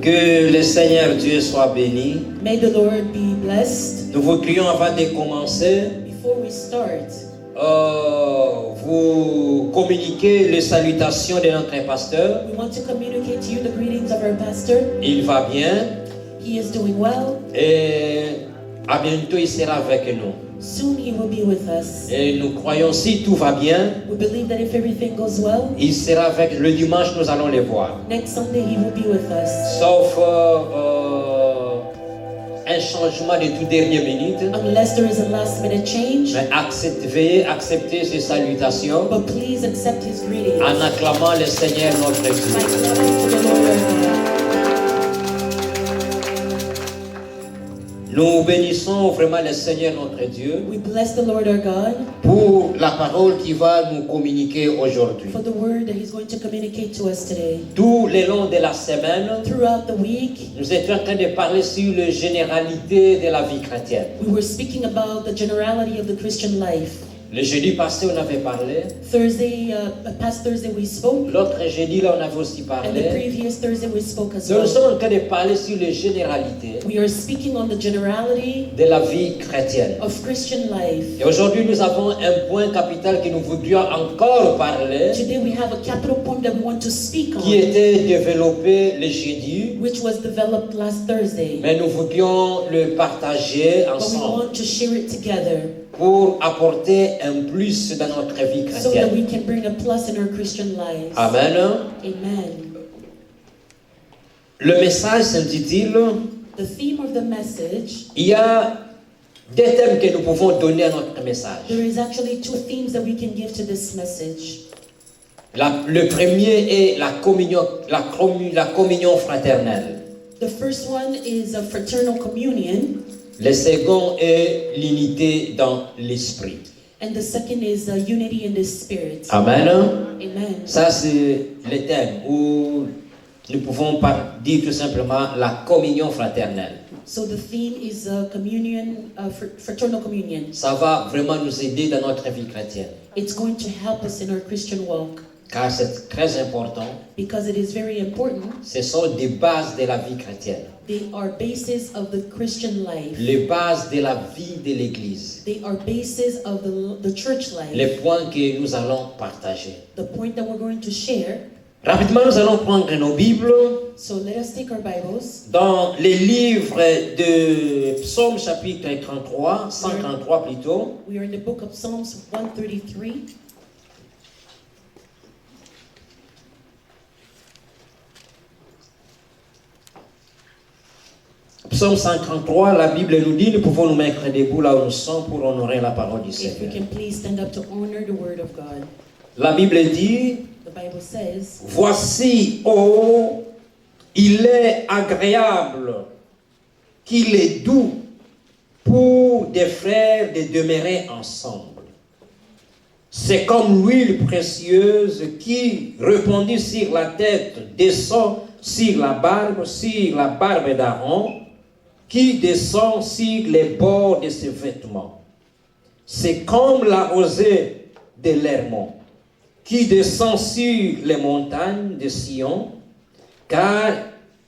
Que le Seigneur Dieu soit béni. May the Lord be blessed. Nous vous prions avant de commencer. Before we start, Vous communiquez les salutations de notre pasteur. we want to communicate to you the greetings of our pastor. Il va bien He is doing well. et à bientôt il sera avec nous. Soon he will be with us. Et nous croyons si tout va bien, We believe that if everything goes well, il sera avec le dimanche, nous allons le voir. next Sunday he will be with us. Sauf un changement de toute dernière minute. Unless there is a last minute change, Mais veuillez accepter ces salutations but please accept his greetings. en acclamant le Seigneur notre By Dieu. clapping to the Lord our God. Nous bénissons vraiment le Seigneur notre Dieu We bless the Lord our God pour la parole qu'il va nous communiquer aujourd'hui. for the word that he's going to communicate to us today. Tout le long de la semaine, Throughout the week, nous étions en train de parler sur les généralités de la vie chrétienne. we were speaking about the generality of the Christian life. Le jeudi passé, on avait parlé. Past Thursday we spoke, L'autre jeudi, là, on avait aussi and the parlé. previous Thursday we spoke as Donc, nous well. sommes en train de parler sur les généralités We are speaking on the generality de la vie chrétienne. of Christian life. Et aujourd'hui, nous avons un point capital que nous voudrions encore parler, Today we have a capital point that we want to speak qui on, était développé le jeudi, which was developed last Thursday. mais nous voudrions le partager But we ensemble want to share it together pour apporter un plus dans notre vie so that chrétienne. we can bring a plus in our Christian lives. Amen. Amen. Le message s'intitule The theme of the message, il y a des thèmes que nous pouvons donner à notre message. there is actually two themes that we can give to this message. Le premier est la communion fraternelle. The first one is a fraternal communion, Le second est l'unité dans l'esprit. and the second is unity in the spirit. Amen. Amen. Ça, c'est le thème où nous pouvons dire tout simplement la communion fraternelle. So the theme is communion, fraternal communion. Ça va vraiment nous aider dans notre vie chrétienne. It's going to help us in our Christian walk Car c'est très important. because it is very important. Ce sont des bases de la vie chrétienne. They are bases of the Christian life. Les bases de la vie de l'Église. They are bases of the church Les life. points que nous allons partager. The point that we're going to share. Rapidement, nous allons prendre nos Bibles So let us take our Bibles dans les livres de Psaume chapitre 33, 133 plutôt. We are in the book of Psalms 133. Psaume 133, la Bible nous dit, nous pouvons nous mettre debout là où nous sommes pour honorer la parole du If we Seigneur. can please stand up to honor the word of God. La Bible dit, The Bible says, voici, oh, il est agréable, qu'il est doux pour des frères de demeurer ensemble. C'est comme l'huile précieuse qui, répandue sur la tête, descend sur la barbe d'Aaron, qui descend sur les bords de ses vêtements. C'est comme la rosée de l'Hermon, qui descend sur les montagnes de Sion, car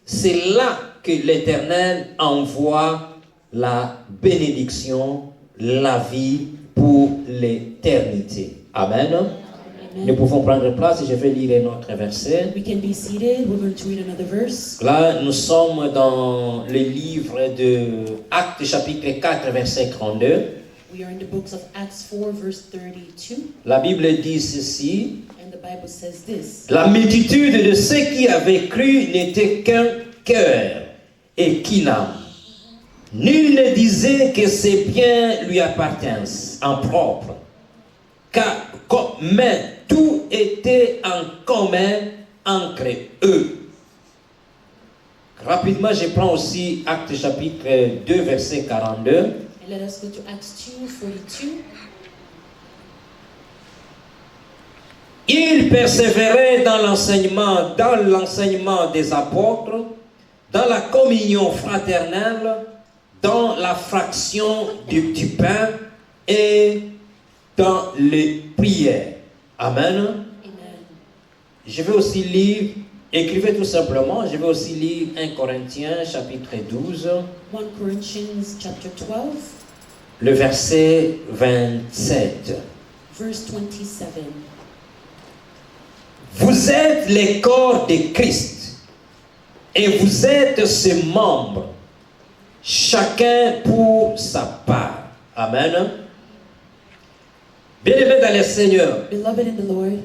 c'est là que l'Éternel envoie la bénédiction, la vie pour l'éternité. Amen. Nous Amen. pouvons prendre place et je vais lire notre verset. We can be seated. We're going to read another verse. Là, nous sommes dans le livre de Actes chapitre 4, verset 32. We are in the books of Acts 4, verse 32. La Bible dit ceci. And the Bible says this. La multitude de ceux qui avaient cru n'était qu'un cœur et qu'une âme. Nul ne disait que ses biens lui appartiennent en propre, mais tout était en commun entre eux. Rapidement, je prends aussi Actes chapitre 2, verset 42. And let us go to Acts 2, 42. Il persévérait dans l'enseignement des apôtres, dans la communion fraternelle, dans la fraction du pain et dans les prières. Amen. Amen. Je vais aussi lire Écrivez tout simplement. Je vais aussi lire 1 Corinthiens chapitre 12, 1 Corinthians chapter 12, le verset 27. verse 27. Vous êtes les corps de Christ et vous êtes ses membres, chacun pour sa part. Amen. Bien-aimés dans le Seigneur, Beloved in the Lord,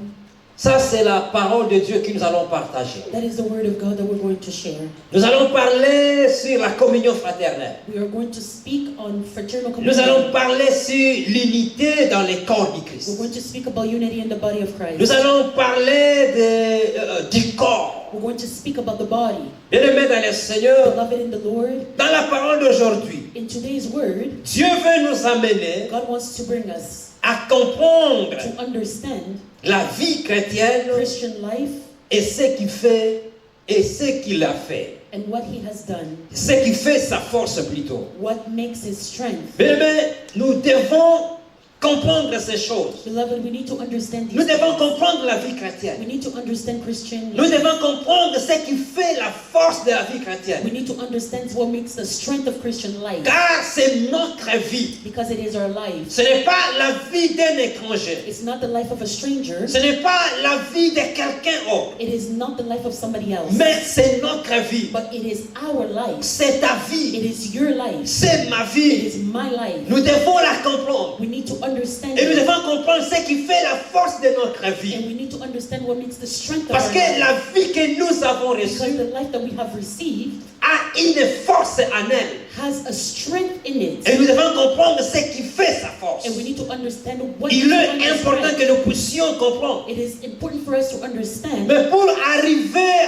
ça c'est la parole de Dieu que nous allons partager. that is the word of God that we're going to share. Nous allons parler sur la communion fraternelle. We are going to speak on fraternal Nous communion. allons parler sur l'unité dans les corps du We're Christ. going to speak about unity in the body of Christ. Nous allons parler du corps. We're going to speak about the body. Bien-aimés dans le Seigneur, Beloved in the Lord, dans la parole d'aujourd'hui, in today's word, Dieu veut nous amener God wants to bring us à comprendre to understand la vie chrétienne Christian life et ce qu'il fait et ce qu'il a fait. and what he has done, Ce qui fait sa force plutôt. what makes his strength. Mais nous devons comprendre ces choses. Beloved, we need to understand Nous these devons things. comprendre la vie We chrétienne. need to understand Christian Nous life. devons comprendre ce qui fait la force de la vie chrétienne. We need to understand what makes the strength of Christian life, Car c'est notre vie. because it is our life. Ce n'est pas la vie d'un étranger. It's not the life of a stranger. Ce n'est pas la vie de quelqu'un autre. It is not the life of somebody else. Mais c'est notre vie. But it is our life. C'est ta It vie. is your life. C'est ma It vie. is my life. Nous devons la comprendre. We need to understand Et nous it. devons comprendre ce qui fait la force de notre vie. And we need to understand what makes the strength of Parce our que life. la vie que nous avons Because reçue the life that we have received a une force en elle. has a strength in it. Et nous devons comprendre ce qui fait sa force. And we need to understand what Il gives est us important strength. que nous puissions comprendre. It is important for us to understand, Mais pour arriver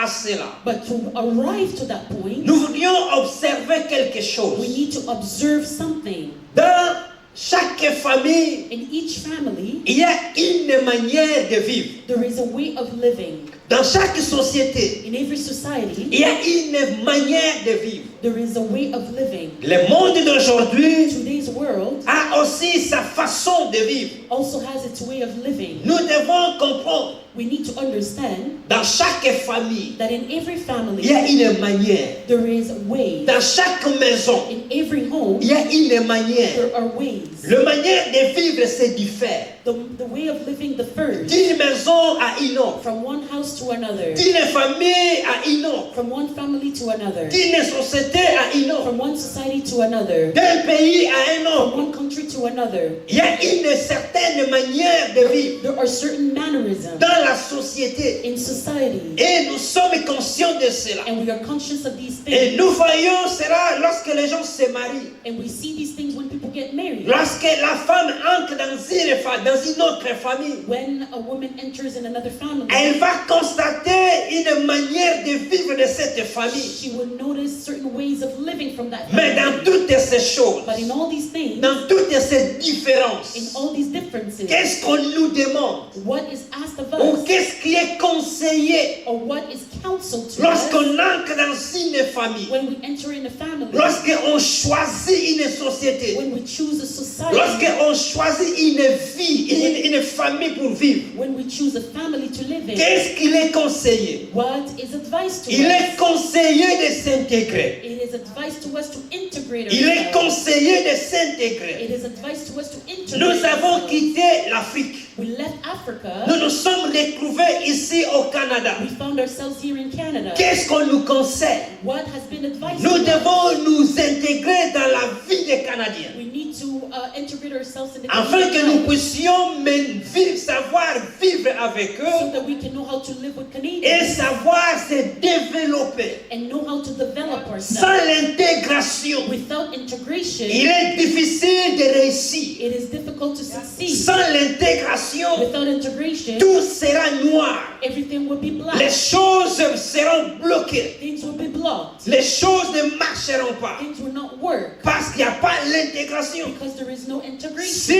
à cela, but to arrive to that point, nous voulions observer quelque we chose. need to observe something. Dans chaque famille, In each family, il y a une manière de vivre. there is a way of living. Dans chaque société, In every society, il y a une manière de vivre. there is a way of living. Le monde d'aujourd'hui Today's world a aussi sa façon de vivre. also has its way of living. Nous devons comprendre, We need to understand dans chaque famille, that in every il family, y a une manière. there is ways. Dans chaque maison, In every home, il y a une manière. there are ways. La manière de vivre se diffère. The way of living differs D'une maison à une autre. from one house to another, D'une famille à une autre. from one family to another, D'une société à une autre. from one society to another, D'un pays à un from autre. one country to another. Il y a une certaine manière de vivre There are certain mannerisms dans la société. in society, Et nous sommes conscients de cela. and we are conscious of these Et things. nous voyons cela lorsque les gens se marient. And we see these things when people get married. Lorsque la femme entre dans une autre famille, When a woman enters in another family, elle va constater une manière de vivre de cette famille. she will notice certain ways of living from that Mais dans family. toutes ces choses, But in all these things, dans toutes ces in différences, all these differences, qu'est-ce qu'on nous demande? what is asked of Ou us, qu'est-ce qui est conseillé or what is counseled to us lorsqu'on entre dans une famille? when we enter in a family, Lorsqu'on choisit une société? when we choose a society, Lorsqu'on choisit une vie, une famille pour vivre? when we choose a family to live in, Qu'est-ce qu'il est conseillé? what is advised to Il us? est conseillé de s'intégrer. It is advised to us to integrate Il est ourselves. conseillé de s'intégrer. It is advised to us to integrate Nous avons ourselves. quitté l'Afrique. We left Africa. Nous nous sommes retrouvés ici au Canada. We found ourselves here in Canada. Qu'est-ce qu'on nous conseille? What has been advised Nous to us? devons nous intégrer dans la vie des Canadiens. We need to integrate ourselves in the Afin que Canadian nous life puissions vivre, savoir vivre avec so eux that we can know how to live with et Canadians savoir se développer. and know how to develop Sans ourselves. l'intégration, Without integration, il est difficile de réussir. it is difficult to succeed. Sans l'intégration, Without integration, tout sera noir. everything will be black. Les choses seront bloquées. Things will be blocked. Les choses ne marcheront pas Things will not work parce qu'il n'y a pas l'intégration. because there is no integration. Si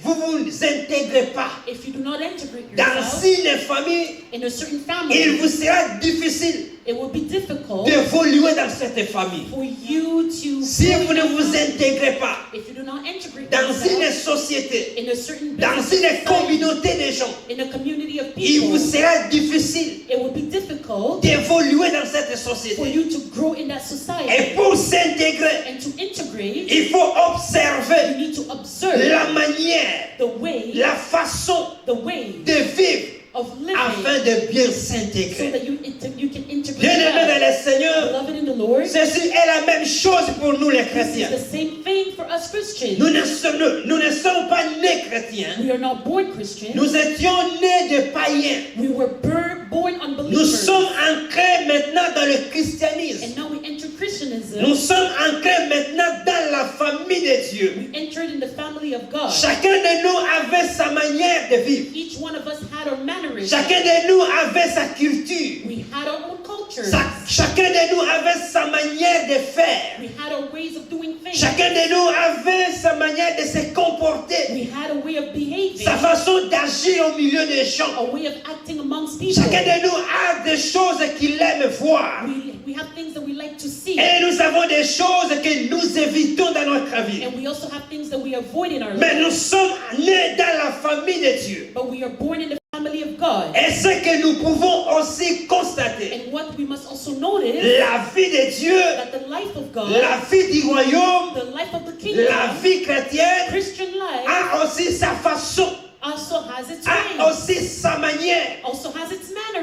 vous vous intégrez pas if you do not integrate dans yourself une famille, in a certain il family, vous sera difficile it will be difficult d'évoluer dans cette famille. for you to Si grow vous in ne that vous family. intégrez pas If you do not integrate dans une yourself société, in a certain dans business une society, communauté de gens, in a community of il vous people, sera difficile it will be difficult d'évoluer dans cette for société. you to grow in that society. Et pour s'intégrer, And to integrate, il faut observer you need to observe la manière, the way, la façon the way de vivre of living afin de bien so s'intégrer. that you can integrate Bien-aimés dans well. le Seigneur, Beloved in the Lord, ceci est la même chose pour nous les this chrétiens. is the same thing for us Christians. Nous ne sommes pas nés chrétiens. We are not born Christians. Nous étions nés de païens. We were born Nous unbelievers. sommes ancrés maintenant dans le christianisme. And now we enter Christianism. Nous sommes ancrés maintenant dans la famille de Dieu. We entered in the family of God. Chacun de nous avait sa manière de vivre. Each one of us had our mannerisms. Chacun de nous avait sa culture. We had our own cultures. Chacun de nous avait sa manière de faire. We had our ways of doing things. Chacun de nous avait sa manière de se comporter. We had a way of behaving. Sa façon d'agir au milieu des gens. A way of acting amongst people. Chacun de nous a des choses qu'il aime voir. We have things that we like to see. Et nous avons des choses que nous évitons dans notre vie. And we also have things that we avoid in our Mais life. nous sommes nés dans la famille de Dieu. But we are born in the family of God. Et ce que nous pouvons aussi constater, And what we must also notice, la vie de Dieu, that the life of God, la vie du royaume, the life of the kingdom, la vie chrétienne Christian life, a aussi sa façon, also has its a ways, aussi sa manière. also has its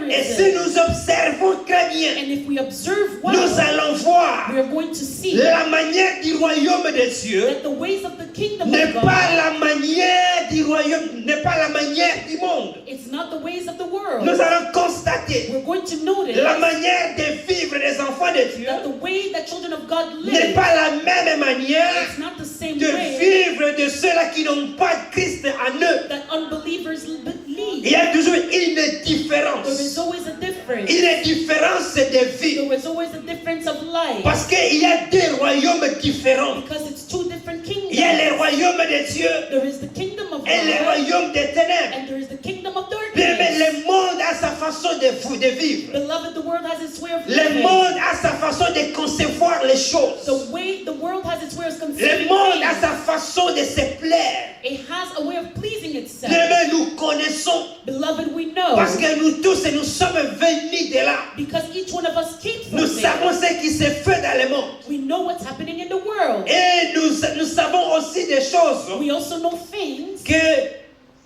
Et si mannerisms. nous observons très bien, And if we observe nous well, allons voir we are going to see la manière du royaume de Dieu that the ways of the kingdom n'est of pas God, la manière du royaume, n'est pas la manière du monde. it's not the ways of the world. Nous allons constater We're going to notice la manière de vivre des enfants de Dieu that the way that children of God n'est live, pas la même manière it's not the same de way vivre de ceux-là qui n'ont pas Christ en eux. that unbelievers Il lead. y a toujours une There is différence. always a difference. Une différence de vie. There is always a difference of life. Parce qu'il y a deux royaumes différents. Because it's two different Il y a le kingdoms. royaume de Dieu There is the kingdom of et le God royaume des ténèbres. and there is the kingdom of Bien, mais darkness. le monde a sa façon de vivre. Beloved, the world has its way of Le living. monde a sa façon de concevoir les choses. The world has its way of Le conceiving monde a things. sa façon de se plaire. It has a way of pleasing itself. Bien, mais nous connaissons Beloved, we know parce que nous tous nous sommes venus de là. because each one of us came from Nous there. savons ce qui se fait dans le monde. We know what's happening in the world. Et nous savons aussi des choses We also know things que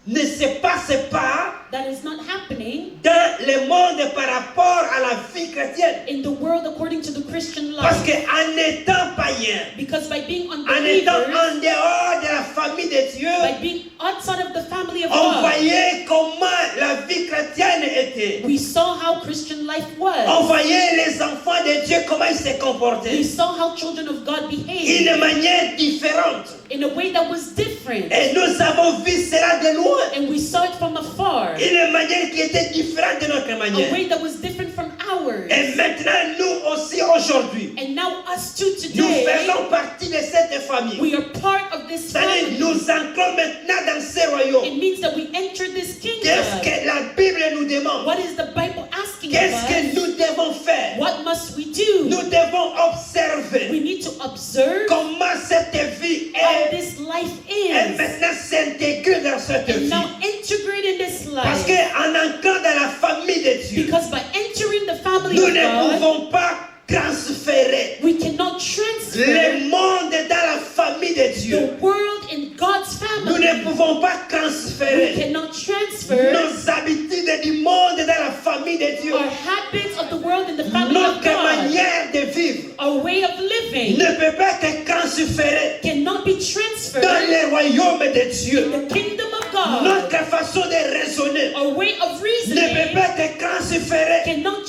ne se passent pas that is not happening dans le monde par rapport à la vie chrétienne. in the world according to the Christian Parce life. qu'en étant païen, Because by being en étant unbelievers, en dehors de la famille de Dieu, by being outside of the family of on God, voyait comment la vie chrétienne était. we saw how Christian life On was. voyait les enfants de Dieu comment ils se We comportaient. saw how children of God behaved D'une manière différente. in a way that was different. Et nous avons vu cela de loin. And we saw it from afar. Une manière qui était différente de notre A manière. way that was different from ours. Et maintenant, nous aussi aujourd'hui, And now us too nous today, faisons partie de cette famille. we are part of this C'est-à-dire, family. nous entrons maintenant dans ce royaume. It means that we enter this Qu'est-ce kingdom. que la Bible nous demande? What is the Bible asking of Qu'est-ce que us? nous devons faire? What must we do? Nous devons observer We need to observe comment cette vie how est this life et is. maintenant s'intégrer dans cette And vie. now integrate in this Parce life. qu'en entrant dans la famille de Dieu, Because by entering the family nous of ne God, pouvons pas transférer we cannot transfer le monde dans la famille de Dieu. the world in God's Nous family. ne pouvons pas We transférer cannot transfer nos habitudes du monde dans la famille de Dieu. our habits of the world in the family of Notre God. manière de vivre Our way of living ne peut pas être transférée cannot be dans transferred le royaume de Dieu. in the kingdom of God. Notre façon de raisonner Our way of ne reasoning peut pas être transférée cannot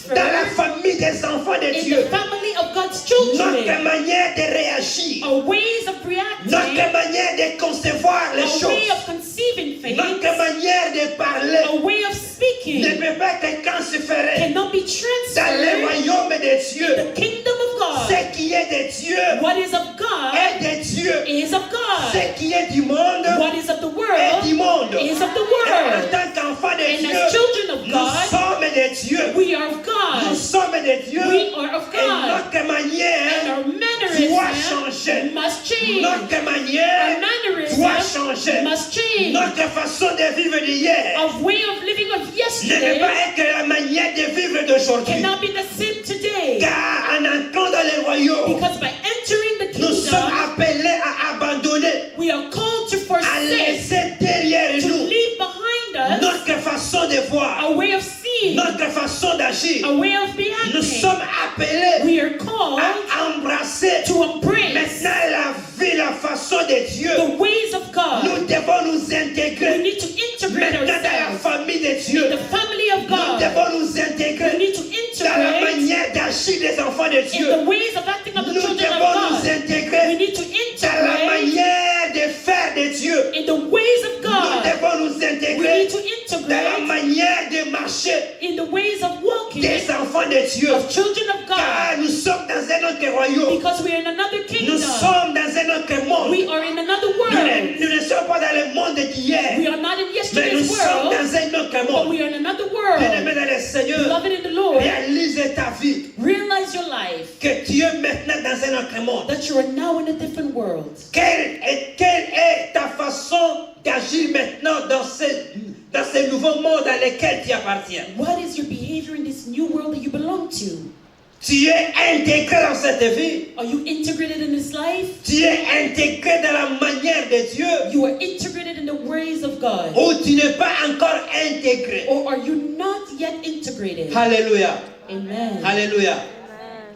dans la transfer famille des enfants de in Dieu. the family of God's Notre children. manière de réagir, Our ways of reacting, notre manière de concevoir les our way choses, of conceiving things, notre manière de parler our way of ne speaking peut pas être transférée cannot be dans le transferred royaume de Dieu. in the kingdom of God. Ce qui est de Dieu What is of God est de Dieu. Dieu. is of God. Ce qui est du monde What is of the est world du monde. is of the Et en world. tant qu'enfants de And Dieu, as children of nous God, sommes des dieux. we are of Nous God. sommes des dieux. We are of Et God. notre And manière our doit mannerism changer. must change. Notre manière Our mannerism doit changer. must change. Notre façon de vivre d'hier Our way of living of ne peut yesterday pas être la manière de vivre d'aujourd'hui. cannot be the same today. Car en entrant dans le royaume, Because by entering the nous sommes kingdom, appelés à abandonner, we are called to à forsake, laisser derrière to nous leave behind us notre façon de voir, a way of seeing, notre façon d'agir. a way of Nous sommes behaving. appelés We are called à embrasser to embrace maintenant la vie, la façon de Dieu. the ways of God. Nous devons nous We intégrer need to integrate maintenant dans la ourselves famille de in Dieu. the family of Nous God. devons nous We intégrer need to dans la integrate manière d'agir des enfants de in Dieu. the ways of acting of the Nous children devons of nous God. We intégrer need to dans la integrate manière de faire de Dieu. in the ways of Nous God. devons nous We intégrer need to dans la integrate manière de marcher in the ways of walking des enfants de Dieu. of children of God. Car nous sommes dans un autre royaume. Because we are in another Nous kingdom. sommes dans un autre monde. We are in another Nous world. ne sommes pas dans le monde d'hier, We are not in mais nous yesterday's sommes world, dans un autre but monde. we are in another world. Bien-aimé dans le Seigneur, Beloved in the Lord, réalise ta vie, realize your life, que tu es maintenant dans un autre monde. that you are now in a different world. Quelle est ta façon d'agir maintenant dans ce nouveau monde dans lequel tu appartiens? What is your behavior in this new world that you belong to? Tu es intégré dans cette vie. Are you integrated in this life? Tu es intégré dans la manière de Dieu. You are integrated in the ways of God. Ou tu n'es pas encore intégré. Or are you not yet integrated? Alléluia. Amen. Alléluia.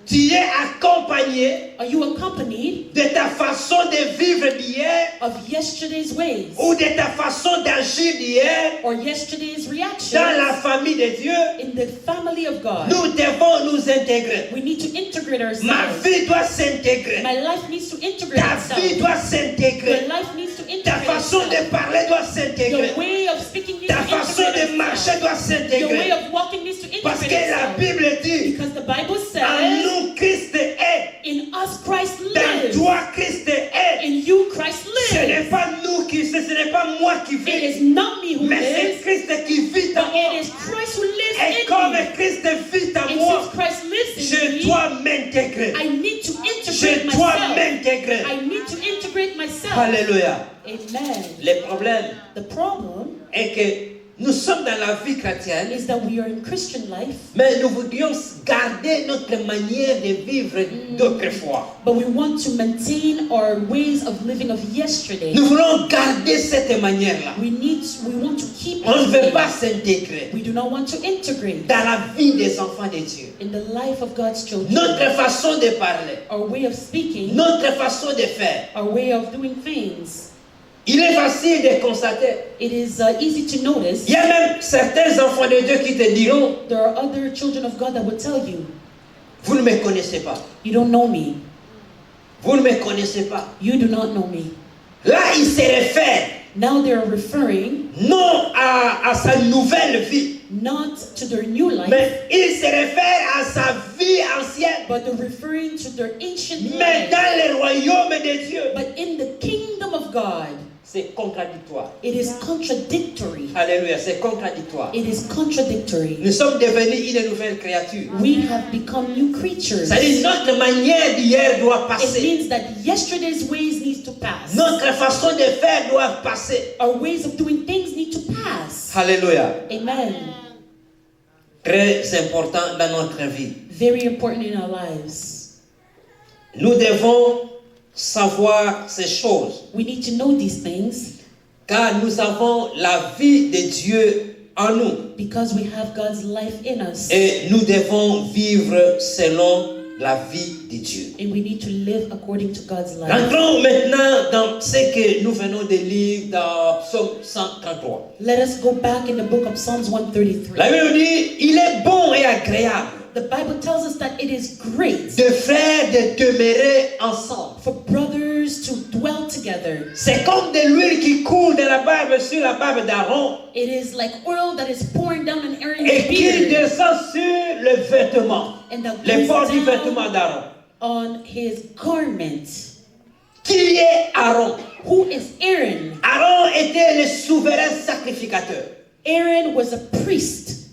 Tu es accompagné Are you accompanied de ta façon de vivre d'hier of yesterday's ways ou de ta façon d'agir d'hier or yesterday's reaction dans la famille de Dieu. in the family of God? Nous devons nous intégrer. We need to integrate Ma ourselves. vie doit s'intégrer. My life needs to integrate Ta vie itself. doit Your s'intégrer. life needs to Ta integrate façon de itself. parler doit s'intégrer. Your way of speaking needs Ta to façon integrate de marcher itself. doit Your way s'intégrer. of walking needs to Parce integrate que la itself. Bible dit, Because the Bible en says, nous Christ est, in us Christ dans lives. toi Christ est. In you Christ Ce n'est lives. pas nous qui, ce n'est pas moi qui It vis, is not me who mais c'est lives, Christ qui vit en but moi. it is Christ who lives Et in comme me. Christ vit en And moi, since Christ lives in je me, dois m'intégrer. I need to Je integrate dois myself. m'intégrer. I need to integrate myself. Alléluia. Amen. Le problème The problem est que nous sommes dans la vie chrétienne, is that we are in Christian life, mais nous voudrions garder notre manière de vivre d'autrefois. but we want to maintain our ways of living of yesterday. Nous voulons garder cette manière-là. We want to keep On ne veut it. pas s'intégrer We do not want to integrate dans la vie des enfants de Dieu. in the life of God's children. Notre façon de parler, Our way of speaking, notre façon de faire. our way of doing things. Il est facile de constater. It is easy to notice. Il y a même certains enfants de Dieu qui te diront, There are other children of God that would tell you, vous ne me connaissez pas. you don't know me. Vous ne me connaissez pas. You do not know me. Là, il se réfère Now they are referring non à sa nouvelle vie, not to their new life, mais il se réfère à sa vie ancienne. but they're referring to their ancient Mais life. dans le royaume de Dieu, But in the kingdom of God, c'est contradictoire. it is contradictory. Alléluia, c'est contradictoire. It is contradictory. Nous sommes devenus une nouvelle créature. We have become new creatures. C'est-à-dire notre manière d'hier doit It passer. means that yesterday's ways need to pass. Notre façon de faire doit passer. Our ways of doing things need to pass. Alléluia. Amen. Très important dans notre vie. Very important in our lives. Nous devons savoir ces choses, We need to know these things car nous avons la vie de Dieu en nous because we have God's life in us. et nous devons vivre selon la vie de Dieu. And we need to live according to God's life. Rentrons maintenant dans ce que nous venons de lire dans Psaume 133. Let us go back in the book of Psalms 133. La Bible dit, il est bon et agréable The Bible tells us that it is great de frères de demeurer ensemble. for brothers to dwell together. C'est comme de l'huile qui coule de la barbe sur la barbe d'Aaron It is like oil that is pouring down on Aaron's et qui beard descend sur le vêtement, and that les bords goes du down vêtement d'Aaron. on his garment. Qui est Aaron? Who is Aaron? Aaron était le souverain sacrificateur. Aaron was a priest.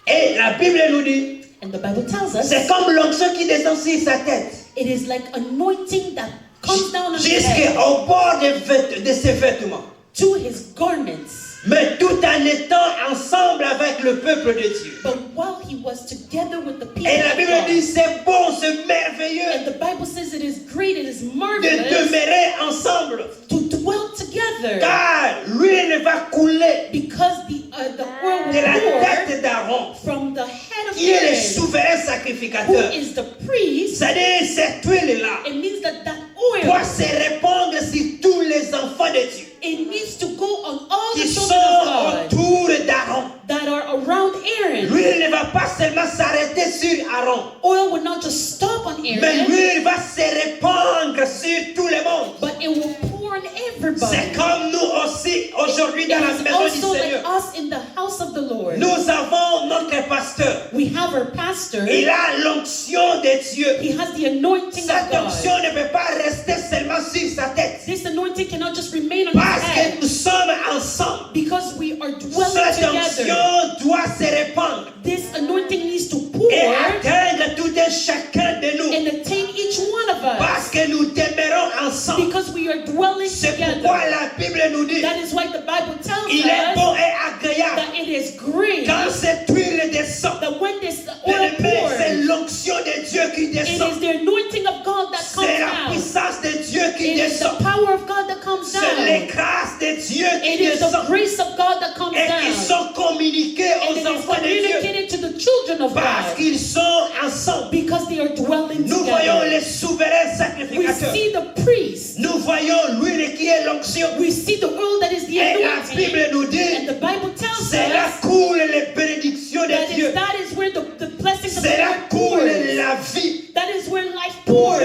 Et la Bible nous dit, And the Bible tells us c'est comme l'onction qui descend sur sa tête. it is like anointing that comes down on his head Jusqu'au bord de ses vêtements. to his garments. Mais tout en étant ensemble avec le peuple de Dieu. But while he was together with the people Et la of Bible God, dit, c'est bon, c'est merveilleux and the Bible says it is great, it is de marvelous demeurer ensemble. to dwell together, Car l'huile va couler because the oil de la will pour tête d'Aaron, from the head of qui est le Aaron, souverain who sacrificateur. is the priest. C'est-à-dire, cette huile-là It means that doit oil, se répandre sur tous les enfants de Dieu it needs to go on all the qui children sont of God autour d'Aaron. that are around Aaron. L'huile ne va pas seulement s'arrêter sur Aaron, Oil will not just stop on mais Aaron, l'huile va se répandre sur tout le monde. but it will pour on everybody. C'est comme nous aussi aujourd'hui It dans la is maison du also like Seigneur. us in the house of the Lord. Nous avons notre pasteur. We have our pastor. Il a l'onction de Dieu. He has the anointing of Cette God. onction ne peut pas rester seulement sur sa tête. This anointing cannot just remain on Parce his que head nous sommes ensemble. because we are dwelling Cette together. onction doit se répandre This anointing needs to pour et atteindre tout un chacun de nous. and attain each one of us Parce que nous demeurons ensemble. because we are dwelling C'est together. pourquoi la Bible nous dit, That is why the Bible tells il est us bon et agréable that it is great quand cette huile descend. that when this oil Bien-aimé, c'est pours, l'onction de Dieu qui it descend. is the anointing of God that comes C'est la down. puissance de Dieu qui It is the descend. power of God that comes C'est down. les grâces de Dieu qui It is the descendent grace of God that comes et qui down. sont communiquées And aux it is enfants de Dieu communicated to the children of parce God qu'ils sont ensemble. because they are dwelling Nous voyons together. les souverains We sacrificateurs. see the priest. Nous voyons l'huile qui est l'onction. We see the oil that is the Et la anointing. Bible nous dit, And the Bible tells c'est là us coule les bénédictions de Dieu. that is where the blessings of the C'est là Lord coule pours. la vie That is where life pour pours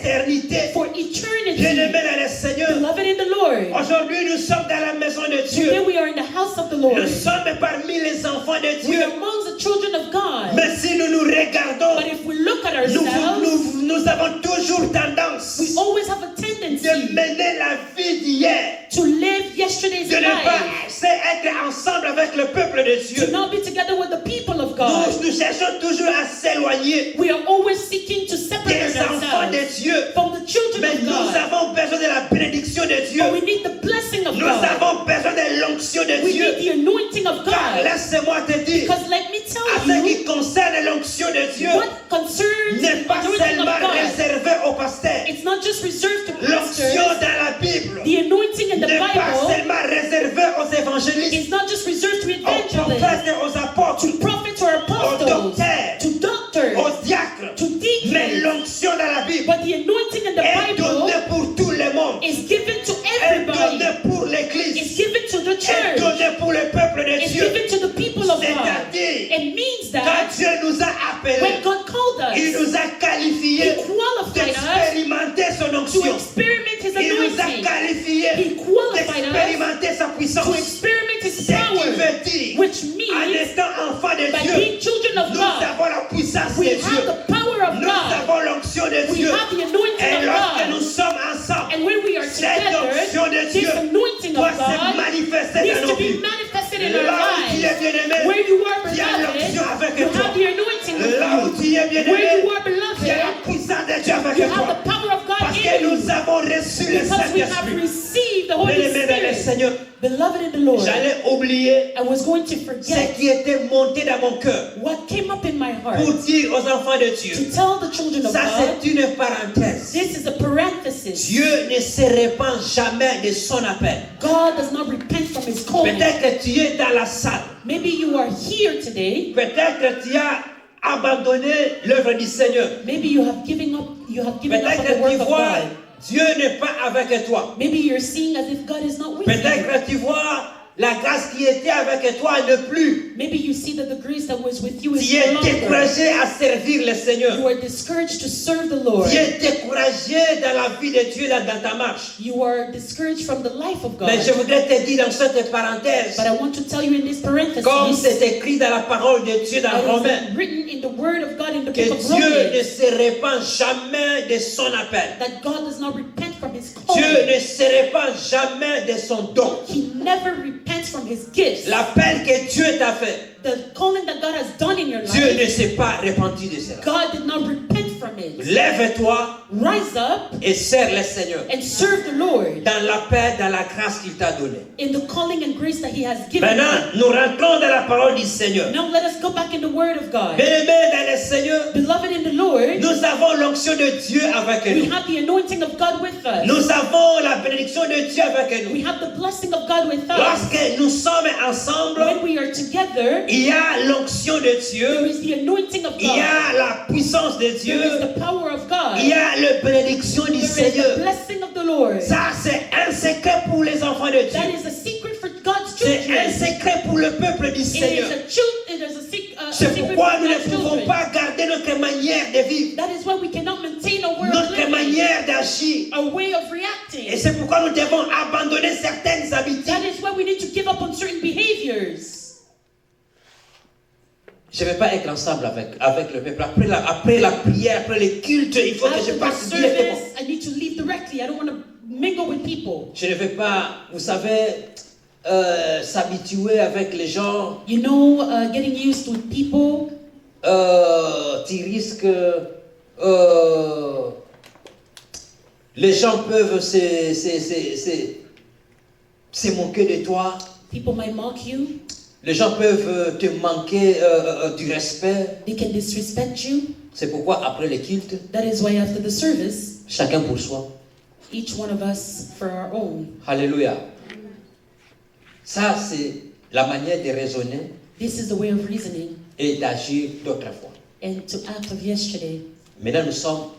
l'éternité. for eternity. Bien-aimés dans le Seigneur, Beloved in the Lord. aujourd'hui nous sommes dans la maison de Today Dieu. we are in the house of the Lord. Nous sommes parmi les enfants de We Dieu. are amongst the children of God. Mais si nous nous regardons, But if we look at nous, ourselves, nous avons toujours tendance we always have a de tendency mener la vie d'hier, to live yesterday's de ne pas life, être ensemble avec le peuple de to Dieu. not be together with the people of God. Nous cherchons toujours à s'éloigner We are always seeking to separate des enfants de ourselves Dieu. from the children Mais of nous God. avons besoin de la bénédiction de Dieu. But we need the blessing of Nous God. avons besoin de l'onction de We Dieu. need the anointing of Car God. laisse-moi te dire, Because let me à tell ce you, qui concerne l'onction de Dieu, what concerns the n'est pas anointing seulement of God, réservé au pasteur. it's not just reserved to L'onction pastors. dans la Bible The anointing in the n'est pas Bible seulement réservé aux évangélistes, is not just reserved to aux evangelists, prophètes et aux apôtres, to prophets or aux apostles, docteurs, to doctors, aux diacres. to Mais deacons. l'onction dans la Bible But the anointing in the est Bible donnée pour tout le monde. is given to Est everybody. donnée pour It's l'Église. given to the Est church. donnée pour le peuple de It's Dieu. given to the people of God. C'est-à-dire, It means quand that Dieu nous a appelés, when God called il us, nous a He qualifiés qualified us d'expérimenter son to onction. experiment His Il nous a anointing, qualifiés He qualified us d'expérimenter sa to puissance. experiment His Ce qui power, veut dire, which en means étant enfants de by Dieu, being children of nous God, avons la puissance de we Dieu. have the power of Nous God. avons l'onction de We Dieu. have the anointing Et of lorsque nous God. sommes ensemble, And when we are cette together, onction de this Dieu anointing doit of se God manifester needs dans to nos be vies. manifested in our Là où tu es lives. bien-aimé, Where you are il y a l'onction beloved, avec you toi. have the anointing with Là où you. tu es Where bien-aimé, you are il y a la beloved, puissance de Dieu avec you have toi. the power of God Parce in que you. nous avons reçu le Because we have Saint-Esprit. received the Holy Bien-aimé dans le Spirit. Seigneur, Beloved in the Lord, j'allais oublier I was going to ce forget qui était monté dans mon cœur what came up in my pour heart dire aux enfants de to Dieu. tell the children of Ça, God. c'est une parenthèse. This is a parenthesis. Dieu ne se répand jamais de son appel. God does not repent from His calling. Peut-être que tu es dans la salle. Maybe you are here today. Peut-être que tu as abandonné l'œuvre du Seigneur. Maybe you have given up. You have given up Peut-être on the que tu work of vois, God. Dieu n'est pas avec toi. Maybe you're seeing as if God is not with Peut-être you. que tu vois, la grâce qui était avec toi n'est plus. Maybe you see that the grace that was with you Tu is es no longer. découragé à servir le Seigneur. You are discouraged to serve the Lord. Tu es découragé dans la vie de Dieu, dans ta marche. You are discouraged from the life of God. Mais je voudrais te dire dans cette parenthèse, But I want to tell you in this parenthesis, comme c'est écrit dans la parole de Dieu dans that Romains, is written in the word of God in the que book of Dieu ne Romans, se répand jamais de son appel. that God does not repent from his Dieu calling. ne se répand jamais de son don. He never repents from his gifts. L'appel que Dieu t'a fait, The calling that God has done in your Dieu life, ne s'est pas repenti de cela. God did not repent from it. Lève-toi Rise up et sers le Seigneur and serve the Lord dans la paix, dans la grâce qu'il t'a donnée. in the calling and grace that he has given Maintenant, you. nous rentrons dans la parole du Seigneur. Now let us go back in the word of God. Bien-aimés dans le Seigneur, Beloved in the Lord, nous avons l'onction de Dieu avec we nous. have the anointing of God with us. Nous avons la bénédiction de Dieu avec We nous. have the blessing of God with us. Lorsque nous sommes ensemble, When we are together, il y a l'onction de there Dieu, is the anointing of il y God. a la puissance de There is Dieu, the power of God. il y a la bénédiction du There is the Seigneur. blessing of the Lord. Ça, c'est un secret pour les enfants de That Dieu. is a secret for God's C'est un children. secret pour le peuple du It is Seigneur. a C'est secret pourquoi for nous ne God's pouvons children. pas garder notre manière de vivre, That is why we cannot maintain a way of notre living, manière d'agir. a way of Et reacting. c'est pourquoi nous devons abandonner certaines habitudes. That is why we need to give up on certain behaviors. Je ne vais pas être ensemble avec le peuple. Après la prière, après le culte, il faut que je After the passe directement. service, I need to leave directly. I don't want to mingle with people. Je ne vais pas, vous savez, s'habituer avec les gens. You know, getting used to people, Tu risques... les gens peuvent se moquer de toi. people might mock you. Les gens peuvent te manquer du respect. They can disrespect you. C'est pourquoi après le culte, That is why after the service, chacun pour soi. each one of us for our own. Alléluia. Ça, c'est la manière de raisonner This is the way of reasoning et d'agir d'autrefois. and to act of yesterday. Maintenant, nous sommes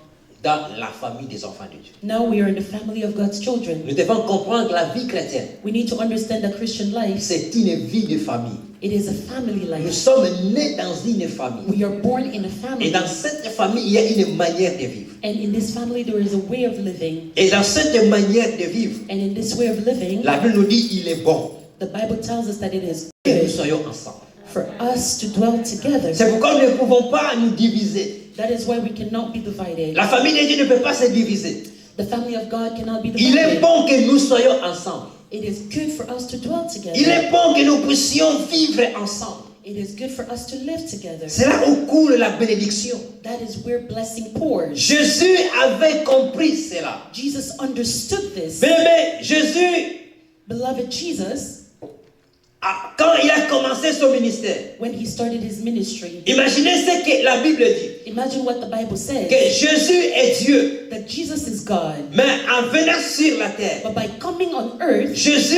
dans la famille des enfants de Dieu. Now we are in the family of God's children. Nous devons comprendre que la vie chrétienne, We need to understand that Christian life, c'est une vie de famille. it is a family Nous life. sommes nés dans une famille. We are born in a Et family. dans cette famille, il y a une manière de vivre. And in this family, there is a way of living. Et dans cette manière de vivre, And in this way of living, la Bible nous dit il est bon the Bible tells us that it is que nous good soyons ensemble. for us to dwell together. C'est pourquoi nous ne pouvons pas nous diviser. That is why we cannot be divided. La famille de Dieu ne peut pas se diviser. The family of God cannot be Il est divided. bon que nous soyons ensemble. It is good for us to dwell Il together. est bon que nous puissions vivre ensemble. It is good for us to live together. C'est là où coule la bénédiction. That is where blessing pours. Jésus avait compris cela. Jesus understood this. Mais Jésus, Beloved Jesus, quand il a commencé son ministère, when he started his ministry, imaginez ce que la Bible dit. imagine what the Bible Que says, Jésus est Dieu. that Jesus is God. Mais en venant sur la terre, But by coming on earth, Jésus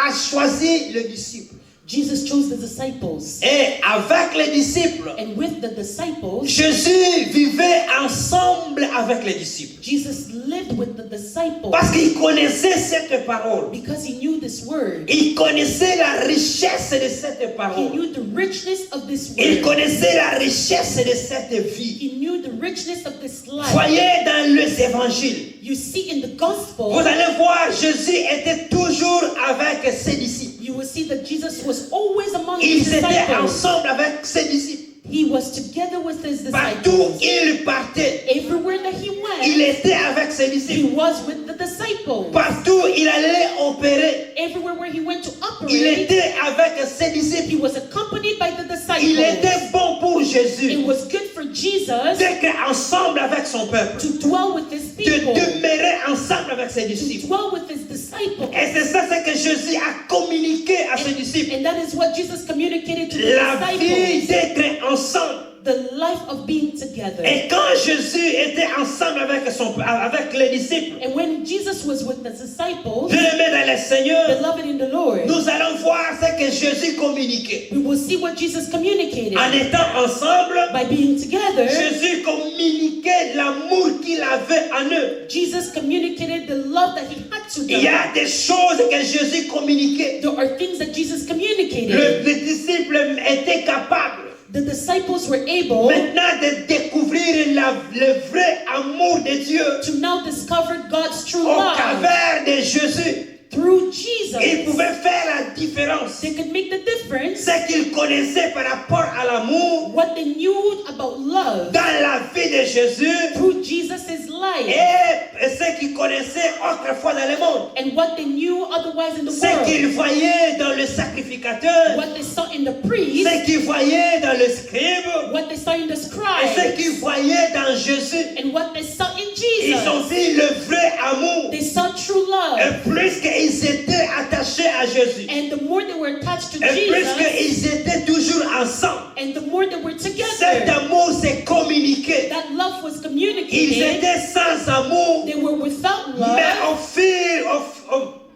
a choisi le disciple. Jesus chose the disciples. Et avec les disciples, And with the disciples, Jésus vivait ensemble avec les disciples. Jesus lived with the disciples Parce qu'il connaissait cette parole. because he knew this word. Il connaissait la richesse de cette He parole. knew the richness of this Il word. connaissait la richesse de cette vie. He knew the richness of this life. Voyez dans les évangiles, You see in the vous gospel, allez voir, Jésus était toujours avec ses disciples. you will see that Jesus was always among his Ils étaient disciples. ensemble avec ses disciples. He was together with his Partout disciples. il partait, Everywhere that he il went, était avec ses he disciples. was with the disciples. Partout il allait opérer, Everywhere where he went to il operate, était avec ses he disciples. was accompanied by the Il était disciples. bon pour It Jésus was good for Jesus d'être ensemble avec son peuple, to dwell with his de people, demeurer ensemble avec ses to disciples. dwell with his disciples. Et c'est ça ce que Jésus a communiqué à ses disciples. And that is what Jesus communicated to the La vie disciples. d'être ensemble. The life of being together. Et quand Jésus était ensemble avec les disciples, And when Jesus was with the disciples, bien-aimés dans le Seigneur, beloved in the Lord, nous allons voir ce que Jésus communiquait. we will see what Jesus communicated. En étant ensemble, By being together, Jésus communiquait l'amour qu'il qu'il avait en eux. Jesus communicated the love that he had to Il y them. a des choses que Jésus communiquait. There are things that Jesus communicated. Les disciples étaient capables The disciples were able maintenant de découvrir le vrai amour de Dieu to now discover God's true au love travers de Jésus. through Jesus. Ils pouvaient faire la différence. They could make the difference. Ce qu'ils connaissaient par rapport à l'amour What they knew about love dans la vie de Jésus through Jesus' life. et ce qu'ils connaissaient autrefois dans le monde. And what they knew otherwise in the Ce world. qu'ils voyaient dans le sacrificateur, What they saw in the priest. ce qu'ils voyaient dans le scribe, What they saw in the et ce scribe. qu'ils voyaient dans Jésus. And what they saw in Ils ont Jesus. vu le vrai amour. They saw true love. Et plus qu'ils étaient attachés à Jésus, And the more they were attached to et plus Jesus, qu'ils étaient toujours ensemble, and the more they were cet together, amour s'est communiqué. that love was Ils communicated. étaient sans amour, They were without mais love.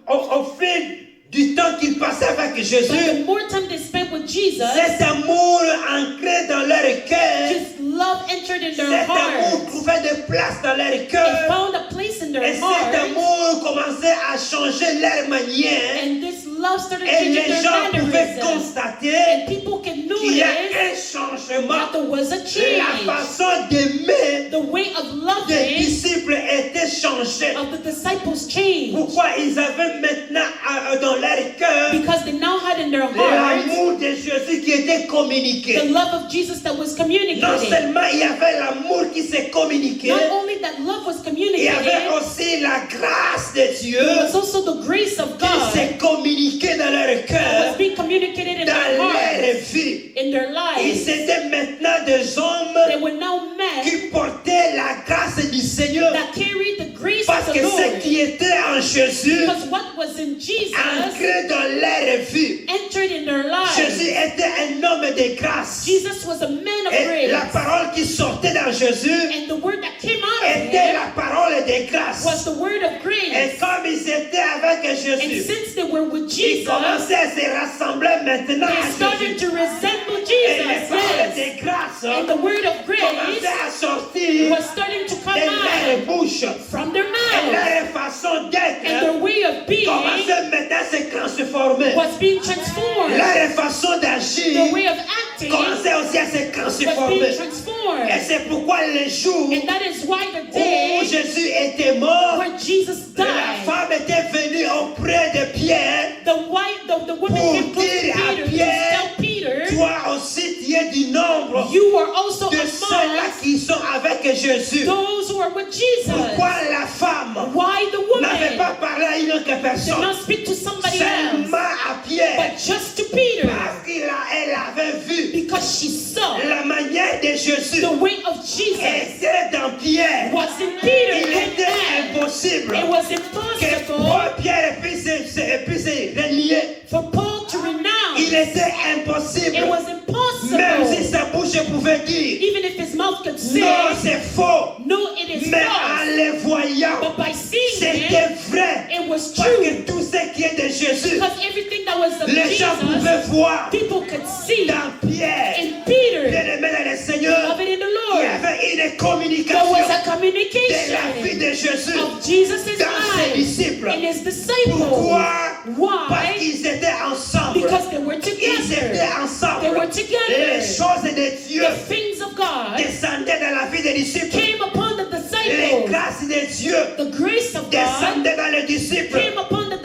au fil du temps qu'ils passaient avec But Jésus, the more time they spent with Jesus, cet amour ancré dans leur cœur, just love entered in their cet amour heart. trouvait de place dans leur It cœur, found a place in et their cet heart. amour commençait à changer leur manière, And this love started et changing les their gens pouvaient mannerisms. constater And people can qu'il y a notice un changement. that there was a La change. façon d'aimer The way of des loving disciples était changée. of the disciples changed. Pourquoi ils avaient maintenant dans leur cœur Because they now had in their hearts l'amour de Jésus qui était the communiqué. love of Jesus that was Non communicated. seulement il y avait l'amour qui s'est communiqué, Not only that love was il y avait communicated, aussi la grâce de Dieu there was also the grace of qui God s'est communiquée dans leur that cœur, was being communicated in dans their leur hearts, vie. in their Ils lives. étaient maintenant des They hommes were now men qui portaient la grâce du Seigneur. that carried the grace Parce of que the ce Lord. qui était en Jésus, Because what was in Jesus ancré dans leur vie, entered in their Jésus lives. était un homme de grâce. Jesus was a man of Et la grace. parole qui sortait dans Jésus And the word that came out of était him la parole de grâce. was the word of Et grace. comme ils étaient avec And Jésus, since they were with ils Jesus, commençaient à se rassembler maintenant they à started Jésus. to resemble Et les Jesus. paroles Yes. de grâce And the word of grace commençaient à sortir was starting to come de leur out bouche. from their Et mouth. leur façon And d'être their way of being commençait maintenant à se transformer. was being transformed. Leur façon The d'agir way of acting commençait aussi à se was transformer. being Et transformed. c'est pourquoi le jour And that is why the où day Jésus était mort, when Jesus la died, femme était venue auprès de Pierre. the woman Pour came close to dire à Peter to Pierre, tell Peter, Toi aussi, tu es du nombre you are also de ceux-là among qui sont avec Jésus. those who are with Jesus. Pourquoi la femme Why the n'avait woman pas parlé à une autre did personne, not speak to somebody seulement else, à Pierre, but just to Peter, parce qu'elle avait vu because she saw la manière de Jésus the way of Jesus était dans Pierre. was in Peter. Il était And impossible it was que impossible Pierre puisse relier. for Paul to renounce. Il était impossible, It was même si impossible. sa bouche pouvait dire Even if his mouth could say, non, c'est faux, no, it is mais en false. le voyant, But by seeing c'était it, vrai. it was Parce true. que tout ce qui est de Jésus, Because everything that was of les gens Jesus, pouvaient voir people could see dans Pierre. in Peter. Bien-aimé dans le Seigneur, Love it in the il y Lord. avait une There communication was a de la vie communication de Jésus of Jesus' dans ses life disciples. and his disciples. Pourquoi? Parce Why? qu'ils étaient ensemble. Because they were Ils together. étaient ensemble. They were Les together. choses de Dieu The things of God descendaient dans la vie des disciples. came upon the Les disciples. grâces de Dieu The grace of God descendaient dans les disciples. came upon the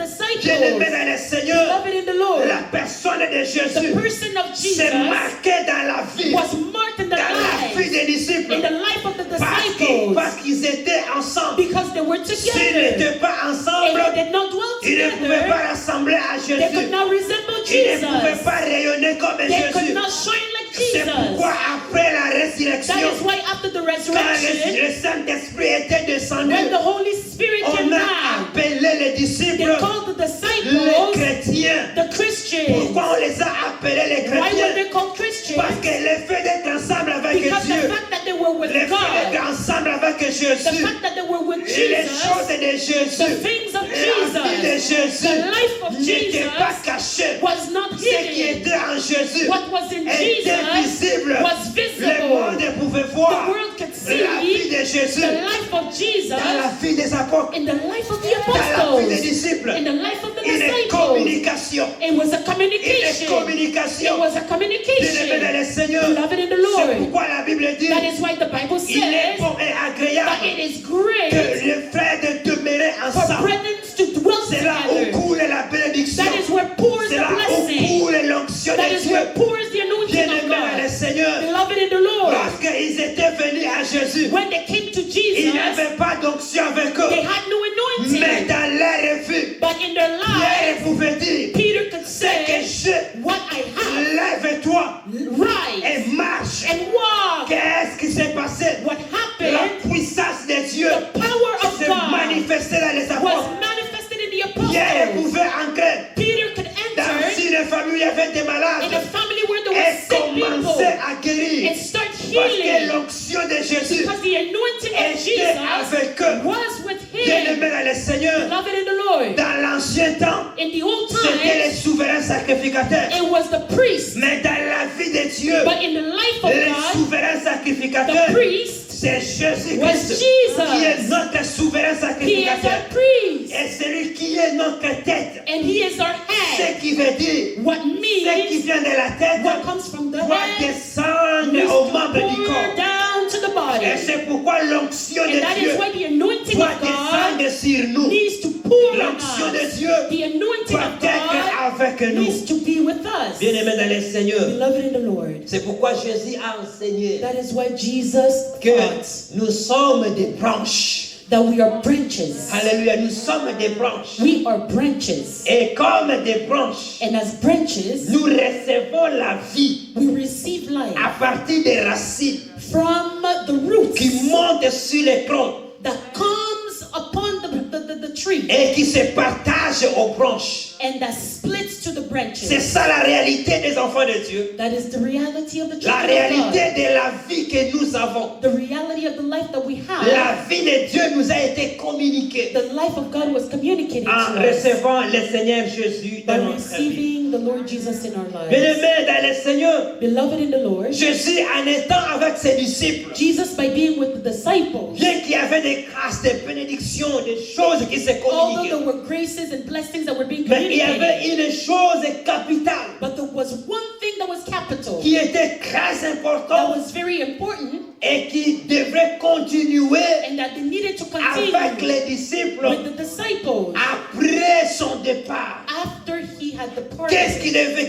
Bien-aimé disciples. dans le Seigneur, Love it in the Lord. la personne de The Jésus person of s'est Jesus marquée dans la vie, was marked in the dans la vie life, des disciples. in the life of the Parce disciples, qu'ils étaient ensemble. because they were S'ils together. n'étaient pas And ensemble, they did not dwell ils ne pouvaient together. pas rassembler à They could Jésus. not resemble Ils ne pouvaient Jesus. pas rayonner comme They could Jésus. not shine like C'est pourquoi Jesus. après la That résurrection, is why after the quand resurrection, le Saint-Esprit était descendu, when the Holy Spirit came on a down, appelé les they disciples called the les disciples chrétiens. the Christians. Pourquoi on les a appelés les Why were chrétiens? they called Christians? Parce que le fait d'être ensemble avec Because the Dieu, fact that they were with le fait d'être God, ensemble avec the Jésus, fact that they were with et les choses Jesus, de the Jésus, things of la vie de Jesus, Jésus the life of n'était pas Jesus cachée. was not Ce qui hidden. était en Jésus What was in était Jesus visible. was Le visible. monde pouvait The voir. world could la vie see de Jésus the life of Jesus dans la vie des apôtres, in the life of the dans la vie des apostles, disciples. in the life of the Une disciples. communication. It was a Une communication. It communication. was a Bien-aimés dans communication. le Seigneur, Beloved in the c'est Lord. pourquoi la Bible dit That is why the Bible il est says bon et that agréable it is que great les frères de demeurer for ensemble. brethren to dwell C'est là où together. coule la bénédiction. That is where pours C'est the là où blessing. coule l'onction That de is Dieu. where pours the anointing Bien-aimés of dans le God. Seigneur, Beloved in the Lord. lorsqu'ils étaient venus à Jésus, When they came to il Jesus, n'y avait pas d'onction avec they eux. had no Mais anointing. dans leur vie, But in their Pierre lives, pouvait dire, Peter could c'est que say, je what I have, lève-toi rise et marche. and walk. Qu'est-ce qui s'est passé? What La happened, puissance de Dieu the power of s'est God manifestée dans les was apôtres. manifested in the Pierre apostles. pouvait entrer Peter could dans enter une famille où il y avait des in a malades family where there et were sick commencer people à guérir. and start Parce que healing l'onction de Jésus because the anointing of était Jesus avec eux. was with Bien-aimés him. dans le Seigneur, Beloved in the Lord, dans l'ancien temps, in the old c'était les times, souverains sacrificateurs. it was the priest. Mais dans la vie de Dieu, But in the life of les God, souverains the sacrificateurs, priest c'est Jésus-Christ was Jesus. qui est notre souverain He is sacrificateur. our priest. Et celui qui est notre tête. And he is our head. Ce qui veut dire, What ce qui means vient de la tête what comes from the doit head descendre needs aux to membres du pour corps. down to the Et body. c'est pourquoi l'onction And de that Dieu is why the anointing doit of God descendre sur nous. needs to pour on L'onction de us. Dieu The anointing doit of être God avec nous. needs to be with us. Bien-aimés dans le Seigneur, Beloved in the Lord. c'est pourquoi Jésus a enseigné That is why Jesus que taught nous sommes des branches. that we are branches. Alléluia, nous sommes des branches. We are branches. Et comme des branches, And as branches, nous recevons la vie we receive life à partir des racines from the roots qui montent sur les troncs that comes upon the tree et qui se partagent aux branches. and that splits to the branches. C'est ça la réalité des enfants de Dieu. That is the reality of the La children of réalité de la vie que nous avons. God. The reality of the life that we have. La vie de Dieu nous a été communiquée The life of God was communicated en to us recevant le Seigneur Jésus by dans notre vie. receiving the Lord Jesus in our lives. Bien-aimés dans le Seigneur, Beloved in the Lord, Jésus en étant avec ses disciples, Jesus, by being with the disciples, bien qu'il y avait des grâces, des bénédictions, des choses qui se although there communiquaient, were graces and blessings that were being mais il y communicated, avait une chose capitale but there was one thing that was capital, qui était très that importante was very important, et qui devrait continuer and that they needed to avec continue les disciples with the disciples après son départ. after he had departed.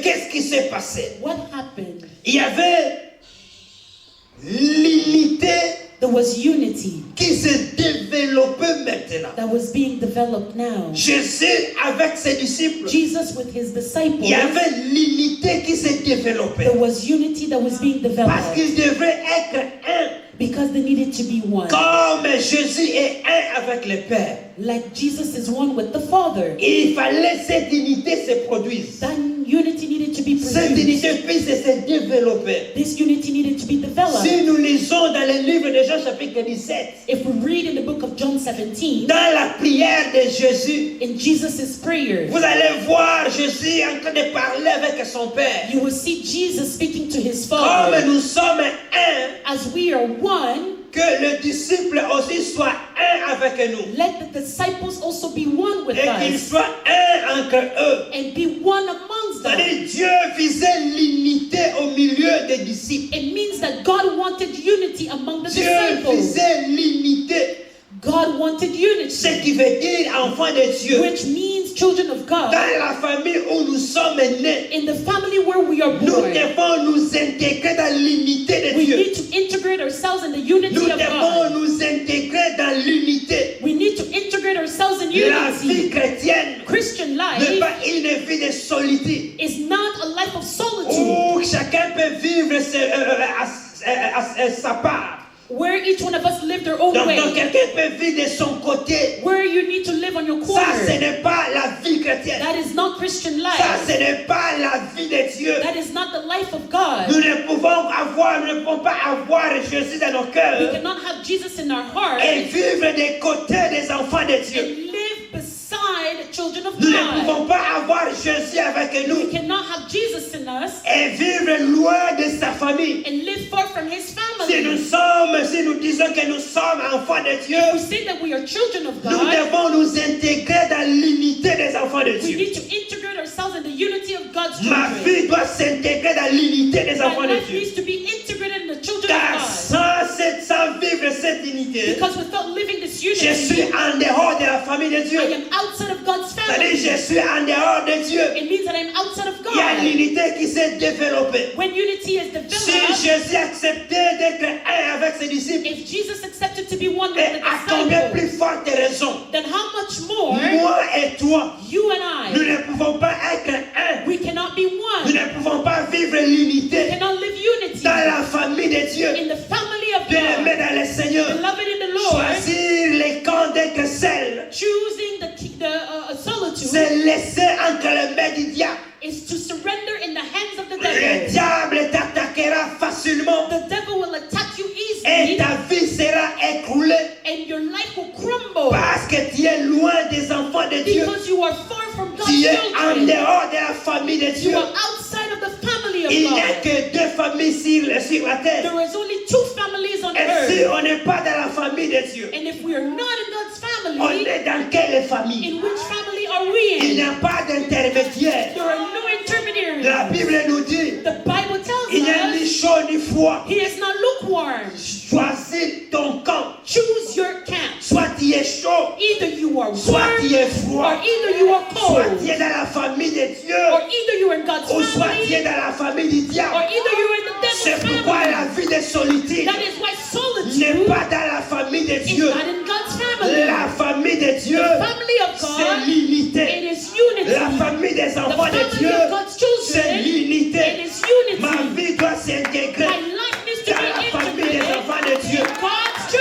Qu'est-ce qui s'est passé? What happened? Il y avait l'unité There was unity qui se développait maintenant. that was being developed now. Jésus avec ses disciples, Jesus with his disciples, il y avait l'unité qui se développait. there was unity that was being Parce developed qu'ils devraient être un. because they needed to be one. Comme Jésus est un avec le Père. Like Jesus is one with the Father. Il fallait que cette unité se produise. That unity needed to be Cette produced. unité puisse se développer. This unity needed to be developed. Si nous lisons dans le livre de Jean chapitre 17, If we read in the book of John 17, dans la prière de Jésus, in Jesus' prayer, vous allez voir Jésus en train de parler avec son Père. you will see Jesus speaking to his Comme Father. nous sommes un, As we are one, que le disciple aussi soit un avec nous. let the disciples also be one with Et qu'il us soit un entre eux. and be one amongst them. C'est-à-dire Dieu visait l'unité au milieu des disciples. It means that God wanted unity among the Dieu disciples. visait l'unité. God wanted Ce unity, qui veut dire enfant de Dieu. which means children of God. Dans la famille où nous sommes nés, In the family where we are nous born, devons nous intégrer dans l'unité de we Dieu. need to integrate ourselves in the unity Nous of devons God. nous intégrer dans l'unité. We need to integrate ourselves in La vie unity. chrétienne Christian n'est life pas une vie de solitude is not a life of solitude où chacun peut vivre à sa part. where each one of us live their own Donc way, quelqu'un peut vivre de son côté. where you need to live on your Ça, corner. ce n'est pas la vie chrétienne. That is not Christian Ça, life. ce n'est pas la vie de Dieu. That is not the life of God. Nous ne pouvons pas avoir Jésus dans nos We cœurs cannot have Jesus in our heart et vivre des côtés des enfants de and Dieu. live beside children of Nous ne God. pouvons pas avoir Jésus avec nous We cannot have Jesus in us et vivre loin de sa famille. and live far from his Si nous disons que nous sommes enfants de Dieu, We say that we are children of nous God. devons nous intégrer dans l'unité des enfants de We Dieu. need to integrate ourselves in the unity of God's Ma children. vie doit s'intégrer dans l'unité des My enfants de life Dieu. needs to be integrated in the children Car of God. sans vivre cette unité, Because without living this je unity, suis en dehors de la famille de Dieu. I am outside of God's C'est-à-dire, family. je suis en dehors de Dieu. It means that I'm outside of Il y a God. l'unité qui s'est développée. When unity is Si developed, Jésus acceptait d'être un avec ses disciples, if Jesus accepted to be one with et the à combien disciples, plus forte raison, then how much more moi et toi, you and nous I, ne pouvons pas être un. we cannot be Nous one. ne pouvons pas vivre We l'unité cannot live unity dans la famille de Dieu. in the family of Bien-aimés God. dans le Seigneur, Beloved in the Lord, choisir les camps d'être seul, choosing the solitude c'est laisser entre les mains du diable. is to surrender in the hands of the Le devil. diable t'attaquera facilement The devil will attack you et easily, ta vie sera écroulée and your life will crumble parce que tu es loin des enfants de Dieu. because you are far from God's Tu es en children. dehors de la famille de You Dieu. are outside of the family Il of n'y a God. que deux familles sur la terre. There is only two families on Et si earth, on n'est pas dans la famille de Dieu, and if we are not in God's on family, est dans quelle famille? in which family are we Il n'y in? a pas d'intermédiaire. There are no intermediaries. La Bible nous dit, The Bible tells il n'y a ni us chaud ni froid. He is not lukewarm. Choisis ton camp. Choose your camp. Soit tu es chaud, Either you are soit warm, tu es or froid. either you are Soit cold, tu es dans la famille de Dieu, or either you are in God's ou soit tu es family, dans la famille du or diable. either you are in the C'est devil's pourquoi family. la vie de solitude That is why n'est solitude pas dans la famille de is Dieu. not in God's family. La famille de Dieu, The family of c'est God, l'unité. it is unity. La famille des The enfants de family Dieu, of God's c'est children, it l'unité. is Ma unity. vie doit s'intégrer My life needs to dans la be famille des integrated enfants de Dieu. in God's Peu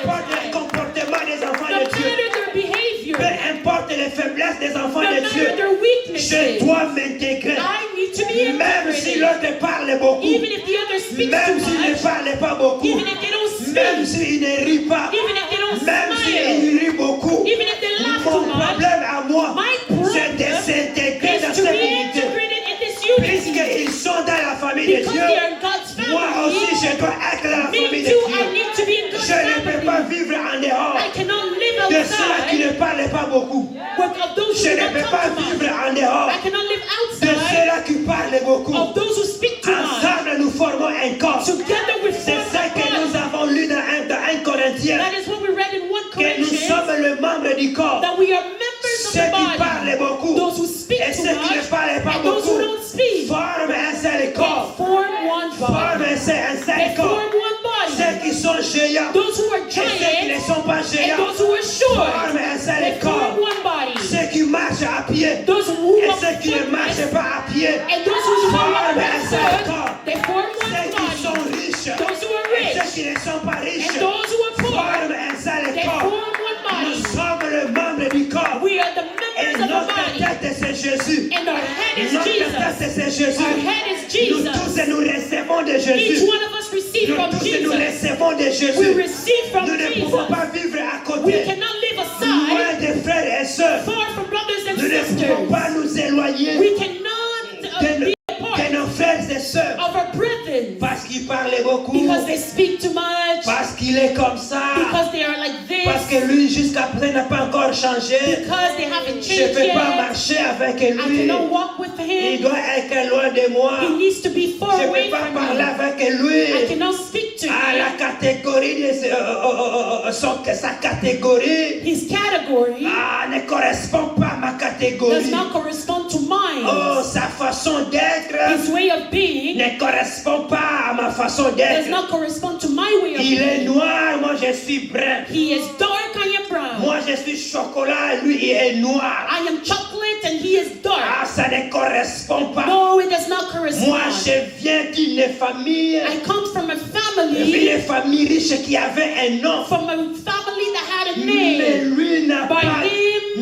importe le children. comportement des enfants No de Dieu, matter their behavior, peu importe les faiblesses des enfants no de matter Dieu, their je weaknesses, dois m'intégrer. I need to be Même si integrated. l'autre parle beaucoup, Even if the other speaks même too s'il ne much, parle pas beaucoup, even if they don't même speak, s'il ne rit pas, even if they don't même smile, s'il rit beaucoup, even if they laugh mon too much, problème à moi, my c'est de problem s'intégrer dans is to cette be unité. integrated in this unity. Puisqu'ils sont dans la famille de Because Dieu, they are in God's moi aussi family, je dois être dans la famille me de too, I Dieu. need to be in God's Je ne peux pas family. vivre en dehors I cannot live de ceux qui outside ne parlent pas beaucoup. of those Je who ne do peux not pas talk too vivre much. en dehors I cannot live de outside ceux-là qui parlent beaucoup. of those who speak too much. Ensemble, nous formons un corps. Together we C'est form ça a que nous body. avons lu dans 1 Corinthiens, That is what we read in 1 que nous Corinthians, sommes le membre du corps. that we are members of Ceux the qui body. parlent beaucoup Those who speak et too ceux qui ne much parlent pas and those who beaucoup don't speak forment un seul they corps. form one Forment body. un seul They corps. form one body. Ceux qui sont géants Those who are et ceux qui ne giants sont pas and géants those who are short, forment un seul they form corps. one body. Ceux qui marchent à pied Those who et walk ceux qui ne foot marchent pas à pied and those who do not walk forment un seul barefoot, corps. they form one Ceux qui sont body. riches Those who are et ceux rich qui ne sont pas riches and those who are poor, forment un seul they corps. form one Nous body. sommes le membre du corps. We are the Et members of the notre body, tête, c'est Jésus. and our head is Notre Jesus. tête, c'est Jésus. Our head is Nous Jesus. tous, nous recevons de Each Jésus. one of us receive Nous from tous, nous Jesus. recevons de We Jésus. receive from Nous ne pouvons Jesus. pas vivre à We côté. cannot live Loin aside, des frères et sœurs. far from brothers and Nous ne pouvons sisters. pas nous éloigner We cannot de be apart nos frères et sœurs. of our brethren Parce qu'ils parlent beaucoup. because they speak too much, Parce qu'il est comme ça. because they are like Parce this, que lui, jusqu'à présent, n'a pas encore changé. because they haven't Je ne changed peux pas yet. marcher avec I lui. cannot walk with Il him. doit être loin de moi. He needs to be far Je ne away peux pas from parler me. avec I lui. cannot speak to À la him. catégorie de sa catégorie His category ne correspond pas à ma does catégorie. not correspond to mine. Oh, sa façon d'être His way of being ne correspond pas à ma façon does d'être. not correspond to my way of Il est being. noir, moi je suis brun. He is dark, I am brown. Moi je suis chocolat, lui il est noir. I am chocolate and he is dark. Ah, ça ne correspond pas. No, it does not Moi correspond. je viens d'une famille, I come from a une family, famille riche qui avait un nom. from a family that had a Mais name. lui n'a By pas him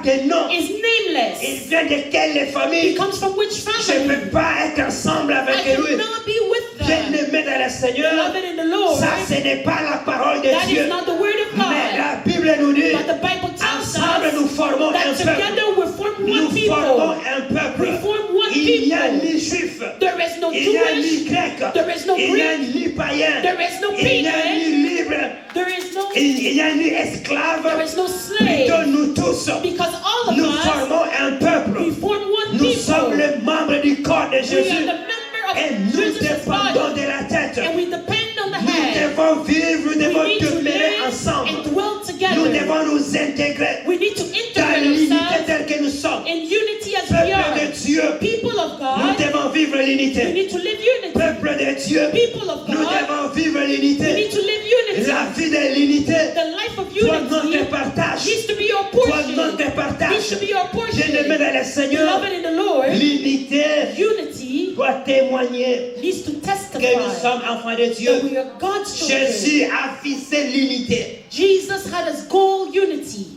de nom. is Il nameless. vient de quelle He famille? comes from which Je ne family? peux pas être ensemble I avec lui. cannot be with them. Bien-aimé dans le Seigneur, Beloved in the Lord, ça ce n'est pas la parole de that Dieu. is not the word of Mais God. la Bible nous dit, But the Bible tells ensemble us nous formons un that peuple. together we form one Nous people. formons un peuple. We form one Il n'y a people. ni juif, There is no il n'y a ni Jewish. grec, There is no il n'y a Greek. ni païen, There is no il n'y a pagan. ni libre, There is no. il n'y a ni esclave. There is no slave. Plutôt nous tous, Because all of nous us, formons un peuple. we form one Nous sommes people. les membres du corps de We are Jésus. the member of Et nous Jesus' dépendons body. de la tête. And we depend on the Nous head. devons vivre, nous We devons need to demeurer live ensemble. and dwell Nous together. devons nous intégrer We need to dans integrate l'unité ourselves telle que nous sommes. in unity as we Peuple are. de Dieu, People of nous God, devons vivre we l'unité. need to live unity. Peuple de Dieu, People of nous God, devons vivre we need l'unité. to live unity. La vie de l'unité The life of doit unity notre partage. needs to be your Doit portion. notre Needs partage. to be your portion. Bien-aimé dans le Seigneur, Beloved in the Lord, l'unité unity doit témoigner needs to que nous testify sommes enfants de that Dieu. we are God's children. Jésus a fixé l'unité. Jesus had as goal unity.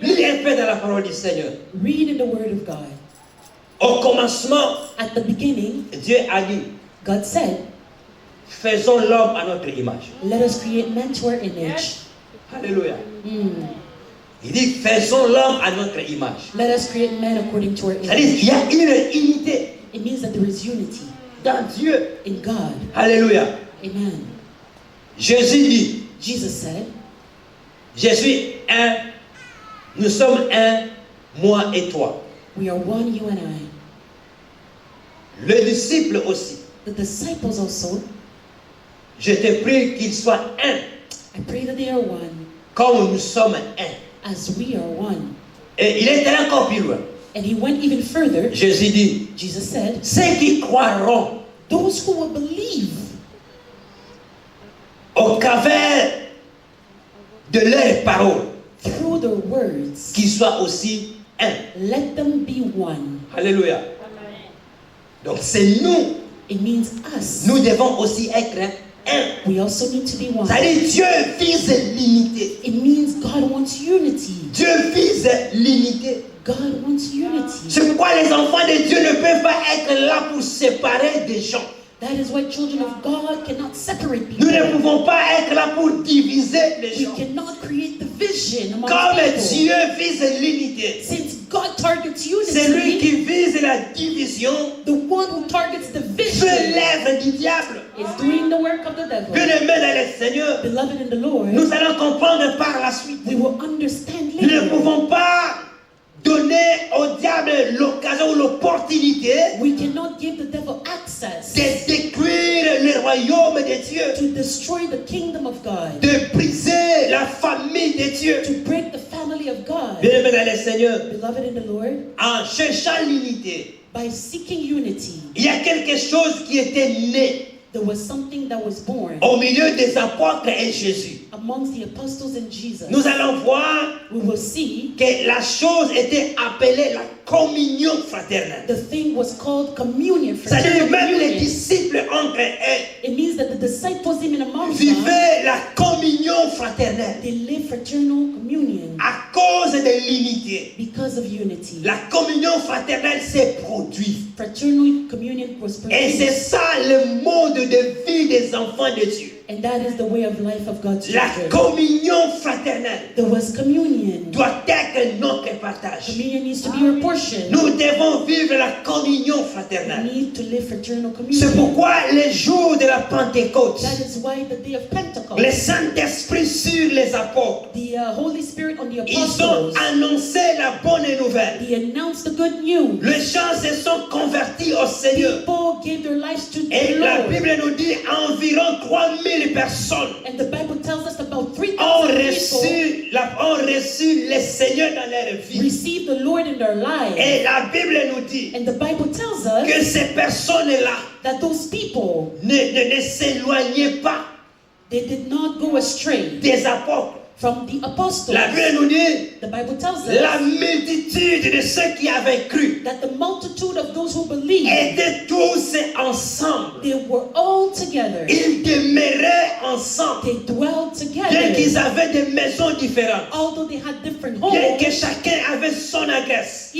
Lis un peu dans la parole du Seigneur. Read in the Word of God. Au commencement, At the beginning, Dieu a dit, God said, faisons l'homme à notre image. let us create man to our image. Alléluia. Il dit, faisons l'homme à notre image. Let us create man according to our C'est-à-dire, image. il y a une unité It means that there is unity dans Dieu. in God. Alléluia. Amen. Jésus dit, Jesus said, je suis un, nous sommes un, moi et toi. we are one, you and I. Le disciple aussi. The disciples also, Je te prie qu'il soit un, I pray that they are one, comme nous sommes un. as we are one. Et il est allé encore plus loin. And he went even further. Jésus dit, Jesus said, ceux qui croiront those who will believe au travers de leurs paroles, through their words, qu'ils soient aussi un. let them be one. Alléluia. Donc c'est nous, It means us. nous devons aussi être un. We also need to be one. C'est-à-dire Dieu vise l'unité. It means God wants unity. Dieu vise l'unité. God wants unity. C'est pourquoi les enfants de Dieu ne peuvent pas être là pour séparer des gens. That is why children of God cannot separate Nous people. ne pouvons pas être là pour diviser les We gens. cannot create division among Comme people. Dieu vise l'unité, Since God targets c'est lui unity, qui vise la division, the one who targets division fait l'œuvre du diable. is doing the work of the devil. Bien-aimés dans le Seigneur, Beloved in the Lord, nous allons comprendre par la suite. we will understand Nous ne later. pouvons pas donner au diable l'occasion ou l'opportunité We cannot give the devil access de détruire le royaume de Dieu, to destroy the kingdom of God, de briser la famille de Dieu. to break the family of God. Bien-aimés dans le Seigneur, Beloved in the Lord, en cherchant l'unité, by seeking unity, il y a quelque chose qui était né there was something that was born au milieu des apôtres et Jésus. amongst the apostles and Jesus. Nous allons voir We will see que la chose était appelée la communion fraternelle. the thing was called communion. C'est-à-dire Fraternal même les communion. disciples entre eux It means that the disciples, even among them, vivaient la communion fraternelle they live fraternal communion à cause de l'unité. because of unity. La communion fraternelle s'est produite. Fraternal communion was Et c'est produced, ça le mode de vie des enfants de Dieu. and that is the way of life of God's La children. communion fraternelle There was communion. doit être notre partage. Communion needs to be your portion. Nous devons vivre la communion We fraternelle. need to live fraternal C'est communion. pourquoi les jours de la Pentecôte, That is why the day of Pentecost, le Saint-Esprit sur les apôtres, the Holy Spirit on the ils ont apostles, annoncé la bonne nouvelle. they announced the good news. Les gens se sont convertis au Seigneur. People gave their lives to Et the la Lord. Bible nous dit environ 3000 personnes And the Bible tells us about ont 3,000 people reçu le Seigneur dans leur vie. received the Lord in their lives. Et la Bible nous dit And the Bible tells us que ces personnes-là that those people, ne s'éloignaient pas they did not go astray des apôtres. from the apostles. La Bible nous dit The Bible tells la us multitude de ceux qui avaient cru that the multitude of those who believed, étaient tous ensemble. they were all together. Ils demeuraient ensemble. They dwelled Bien together. qu'ils avaient des maisons différentes. Although they had different Bien homes, que chacun avait son adresse.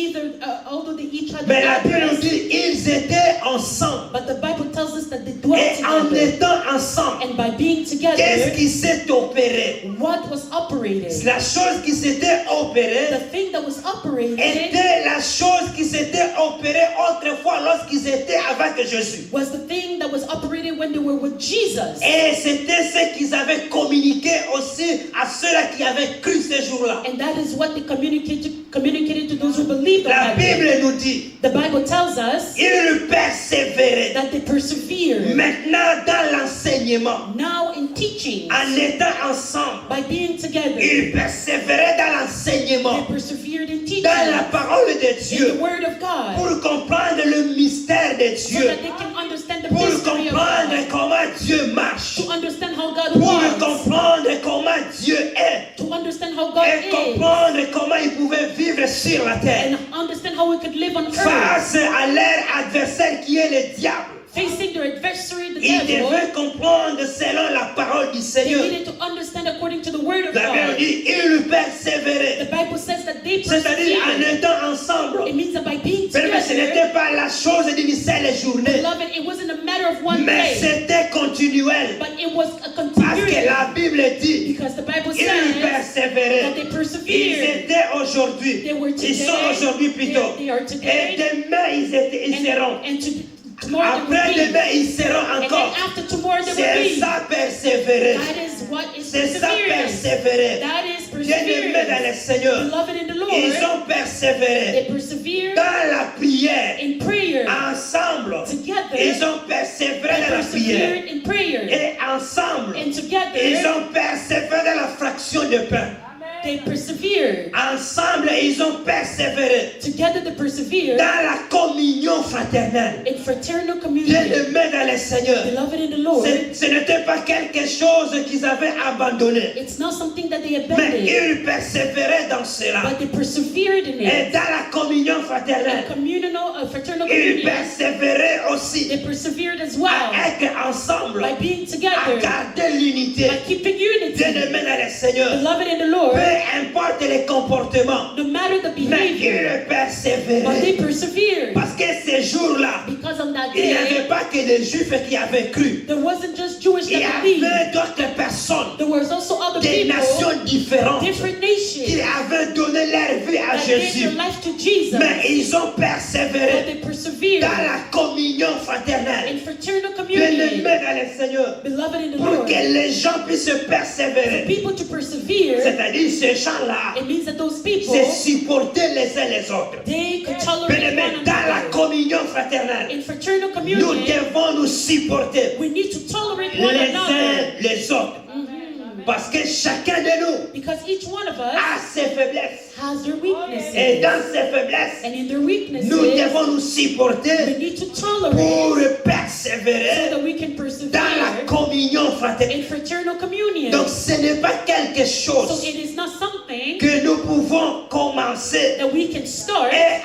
although they each had Mais la their Bible nous address, dit, ils étaient ensemble. but the Bible tells us that they dwelt Et en together. étant ensemble, And by being qu'est-ce together, qui s'est opéré? what was operated? La chose qui s'était opérée The thing that was operated était la chose qui s'était opérée autrefois lorsqu'ils étaient avec Jésus. was the thing that was operated when they were with Jesus. Et c'était ce qu'ils avaient communiqué aussi à ceux-là qui avaient cru ces jours-là. And that is what they communicated to those who believed on La that day. Bible nous dit, The Bible tells us ils persévéraient. that they persevered. Maintenant, dans l'enseignement, Now in teaching, en étant ensemble, by being together, ils persévéraient dans they l'enseignement, persevered in teaching, dans la parole de in the Dieu, Word of God, pour comprendre le mystère de so Dieu, that they can understand the pour mystery of comprendre God, comment Dieu marche, to understand how God pour was, comprendre comment Dieu est, to understand how God et is, comprendre comment ils pouvaient vivre sur la terre and understand how we could live on earth, face à leur adversaire qui est le diable. facing their adversary, the Ils devil. devaient comprendre selon la parole du They Seigneur. needed to understand according to the Word of La Bible God. dit, ils The persévéraient. Bible says that they C'est-à-dire en persevered. étant ensemble. It means that by being Mais ce together, n'était pas la chose d'initier les journées, beloved, it wasn't a matter of one mais day, c'était continuel. but it was a Parce que continuity. la Bible dit, Because the Bible ils says persévéraient. that they Ils persevered. étaient aujourd'hui. They were Ils today. sont aujourd'hui plutôt. They are Et today. demain, ils seront. And tomorrow they Après will be. demain, ils seront And then encore. after tomorrow they will C'est be. ça persévérer. That is what is C'est ça perseverance. persévérer. That is Bien-aimés dans le perseverance. Seigneur, Beloved in the ils Lord, ont persévéré they persevered dans la prière. in prayer. Ensemble, Together, ils ont persévéré they dans la prière. persevered in prayer. Et ensemble, And ils together, ont persévéré dans la fraction de pain. they persevered. Ensemble, ils ont persévéré Together they persevered dans la communion fraternelle. in fraternal communion. Bien-aimés dans le Seigneur, Beloved in the Lord, ce n'était pas quelque chose qu'ils avaient abandonné, it's not something that they mais abandoned, ils persévéraient dans cela. but they persevered in Et it. dans la communion fraternelle, Fraternal ils communion, persévéraient aussi they persevered as well à être ensemble, by being à together, garder l'unité. by keeping unity. Bien-aimés dans le Seigneur, Beloved in the Lord, peu importe les comportements, no matter the mais behavior, ils but persévéraient. they persevered. Parce que ces jours-là, Because on that il n'y avait day, pas que les Juifs qui avaient cru. there wasn't just Jewish Il y that believed. avait d'autres personnes, There was also other des people, nations différentes, different qui nations, avaient donné leur vie à that gave Jésus. their life to Jesus. Mais ils ont But persévéré they persevered dans la communion fraternelle. in fraternal Bien-aimés communion. dans le Seigneur, Beloved in the pour Lord, que les gens puissent persévérer. people to persevere, C'est-à-dire ces gens-là, it means that those people, c'est supporter les uns les autres. they could tolerate Bien-aimés, one dans la another. communion fraternelle, In fraternal nous communion, devons nous supporter we need to tolerate one les another. uns les autres. Parce que chacun de nous Because each one of us a ses faiblesses. has their weaknesses. Et dans ces faiblesses, And in their weaknesses, nous devons nous we supporter need to tolerate pour so persévérer that we can dans la persevere communion fraternelle. in fraternal communion. Donc ce n'est pas quelque So chose it is not something que nous pouvons commencer that we can start et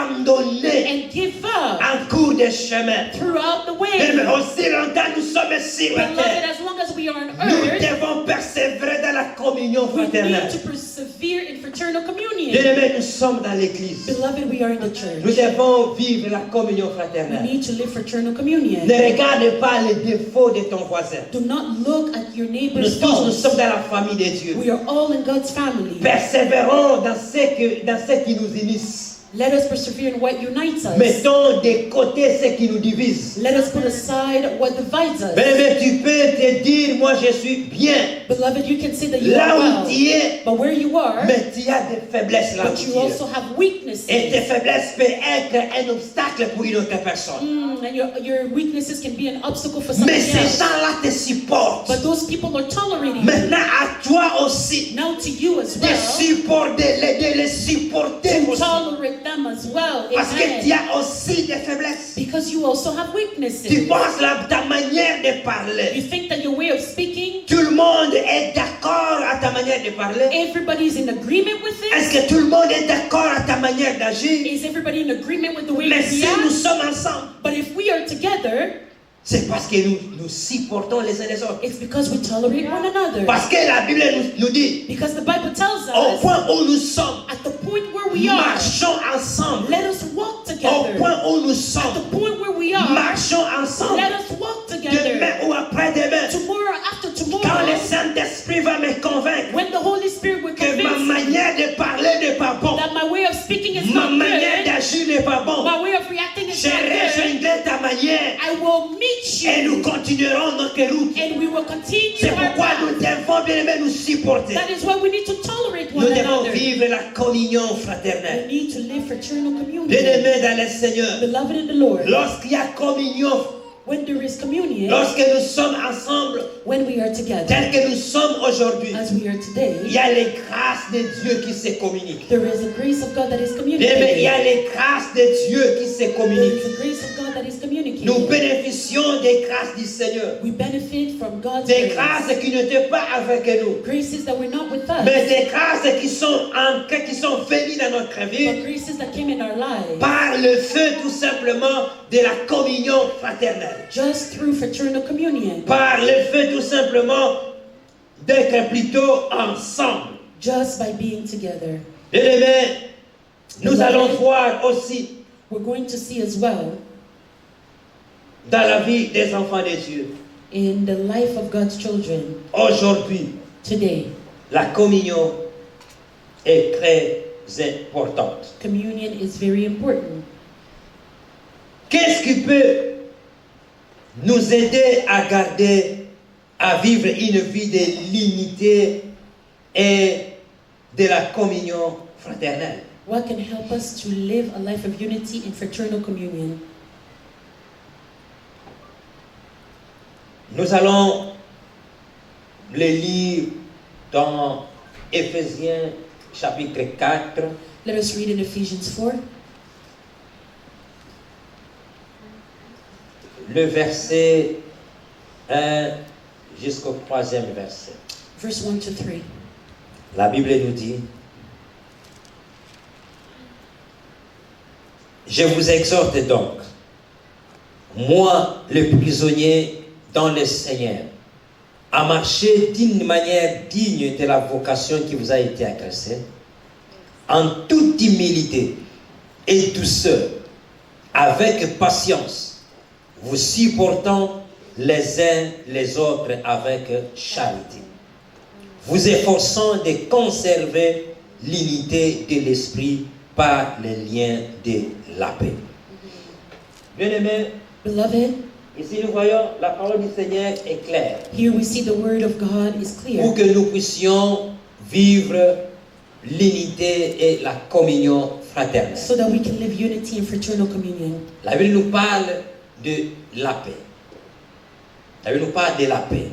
abandonner and give up en cours de chemin. throughout the Mais way. aussi longtemps nous sommes sur la Beloved, terre, as long as we are on nous earth, devons persévérer dans la communion we need fraternelle. to persevere in fraternal communion. Bien-aimés, nous sommes dans l'église. Beloved, we are in the Nous church. devons vivre la communion We fraternelle. need to live fraternal communion. Ne regarde pas les défauts de ton voisin. Do not look at your Nous neighbor's tous, nous faults. sommes dans la famille de Dieu. We are all in God's family. Persévérons dans ce qui nous unisse. Let us persevere in what unites us. Mettons de côté ce qui nous divise. Let us put aside what divides us. Mais tu peux te dire, moi je suis bien. Beloved, you can say that you Là are où well, tu es, but where you are, mais tu as des faiblesses là où but tu you es. also have weaknesses. Et tes faiblesses peuvent être un obstacle pour une autre personne. And your weaknesses can be an obstacle for Mais somebody ces else. gens-là te supportent. But those people are tolerating you. Maintenant, à toi aussi, Now to you as de well, de les supporter to aussi. tolerate them as well. Parce que tu Amen. as aussi des faiblesses. Because you also have Tu weaknesses. penses ta manière de You parler. think that your way of speaking, Tout le monde est d'accord à ta manière de parler. everybody's in agreement with Est-ce it? que tout le monde est d'accord à ta manière d'agir? Is everybody in agreement with the way Mais you si nous react? sommes ensemble, But if we are together, c'est parce que nous supportons les uns les autres. it's because we tolerate one another. Parce que la Bible nous dit, Because the Bible tells au us, point où nous sommes, at the point where we are, marchons ensemble. let us walk Au together. point où nous At sommes, the point where we are, marchons ensemble. let us walk together. Demain ou après-demain, Tomorrow after quand tomorrow, le Saint-Esprit va me convaincre when the Holy Spirit will que ma convince me manière de parler n'est pas bon, that my way of speaking is ma not manière good, d'agir n'est pas bon, my way of reacting is je not good, rejoindrai ta manière I will meet et nous you continuerons notre route. and we will continue C'est our pourquoi path. nous devons bien aimé nous supporter. That is why we need to tolerate Nous one devons another. vivre la communion We fraternelle. need to live fraternal communion. Bien-aimés dans le Seigneur, Beloved in the Lord, lorsqu'il y a communion, when there is communion, lorsque nous sommes ensemble, when we are together, tels que nous sommes aujourd'hui, as we are il today, y a les grâces de Dieu qui se communiquent. there is a grace of God that is Bien-aimés, il y a communicated. les grâces de Dieu qui se There communiquent. is a grace of God that is Nous communicated. bénéficions des grâces du Seigneur. We benefit from God's Des grace. grâces qui n'étaient pas avec nous, Graces that were not with us, mais des grâces qui sont venues dans notre but vie graces that came in our lives par le feu tout simplement de la communion fraternelle. just through fraternal communion, Par le feu tout simplement d'être plutôt ensemble. just by being together. Bien-aimés, nous allons voir aussi We're going to see as well dans la vie des enfants de Dieu, in the life of God's children aujourd'hui, today, la communion est très importante. communion is very important. Qu'est-ce qui peut nous aider à garder, à vivre une vie de l'unité et de la communion fraternelle? What can help us to live a life of unity and fraternal communion? Nous allons le lire dans Éphésiens chapitre 4, Let us read in Ephesians 4, le verset 1 jusqu'au 3e verset. verse 1 to 3. La Bible nous dit: Je vous exhorte donc, moi le prisonnier dans le Seigneur, à marcher d'une manière digne de la vocation qui vous a été adressée, en toute humilité et douceur, avec patience, vous supportant les uns les autres avec charité, vous efforçant de conserver l'unité de l'esprit par les liens de la paix. Bien-aimés, Beloved, ici nous voyons la parole du Seigneur est claire here we see the word of God is pour clear, que nous puissions vivre l'unité et la communion fraternelle. so that we can live unity and fraternal communion. La Bible nous parle de la paix. La Bible nous parle de la paix.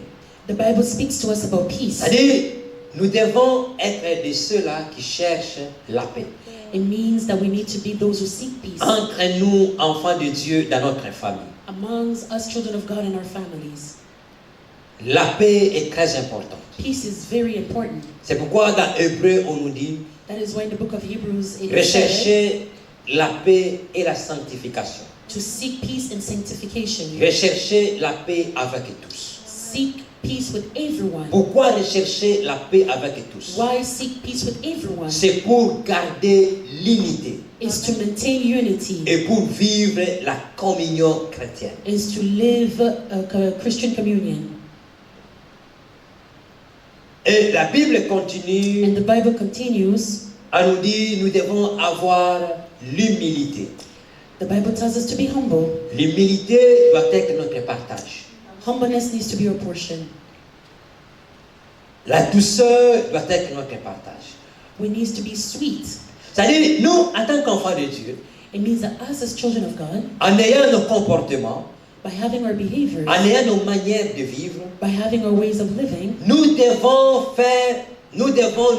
The Bible speaks to us about peace. C'est-à-dire, nous devons être de ceux-là qui cherchent la paix. It means that we need to be those who seek peace Entre nous, enfants de Dieu, dans notre famille. amongst us children of God and our families. La paix est très importante. Peace is very important. C'est pourquoi dans Hébreu, on nous dit, That is why in the book of Hebrews it is said recherchez la paix et la sanctification. to seek peace and sanctification. Recherchez la paix avec tous. Seek peace with everyone. Pourquoi rechercher la paix avec tous? Why seek peace with everyone? C'est pour garder l'unité Is to maintain unity. et pour vivre la communion chrétienne. Is to live a Christian communion. Et la Bible continue And the Bible continues, à nous dire nous devons avoir l'humilité. the Bible tells us to be humble. L'humilité doit être notre partage. Humbleness needs to be our portion. La douceur doit être notre partage. We need to be sweet. C'est-à-dire, nous, en tant qu'enfants de Dieu, It means that us as children of God, en ayant nos comportements, by having our behaviors, en ayant nos manières de vivre, by having our ways of living, nous devons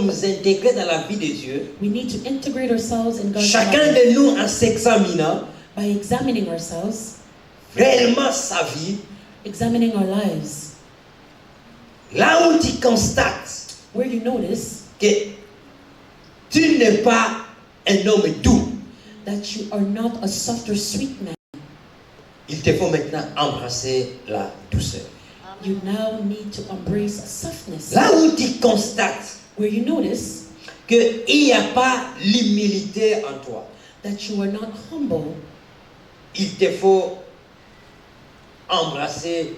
nous intégrer dans la vie de Dieu. we need to integrate ourselves in God's Chacun life de nous en s'examinant by examining ourselves, réellement sa vie, examining our lives. là où tu constates Where you notice que tu n'es pas un homme doux, that you are not a soft or sweet man, il te faut maintenant embrasser la douceur. you now need to embrace softness. Là où tu constates Where you notice qu'il n'y a pas l'humilité en toi. that you are not humble, Il te faut embrasser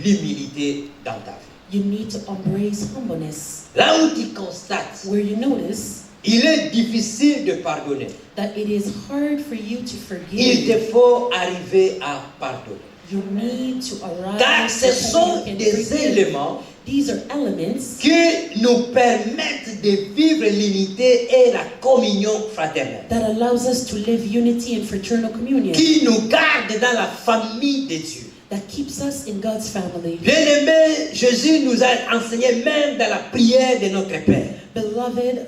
l'humilité dans ta vie. you need to embrace humbleness. Là où tu constates, Where you notice il est difficile de pardonner. that it is hard for you to Il te forgive, faut arriver à pardonner. you need to arrive Car to ce sont having you des can forgive. éléments These are elements qui nous permettent de vivre l'unité et la communion fraternelle, that allows us to live unity and fraternal communion, qui nous gardent dans la famille de Dieu. that keeps us in God's family. Bien-aimé, Jésus nous a enseigné même dans la prière de notre Père. Beloved,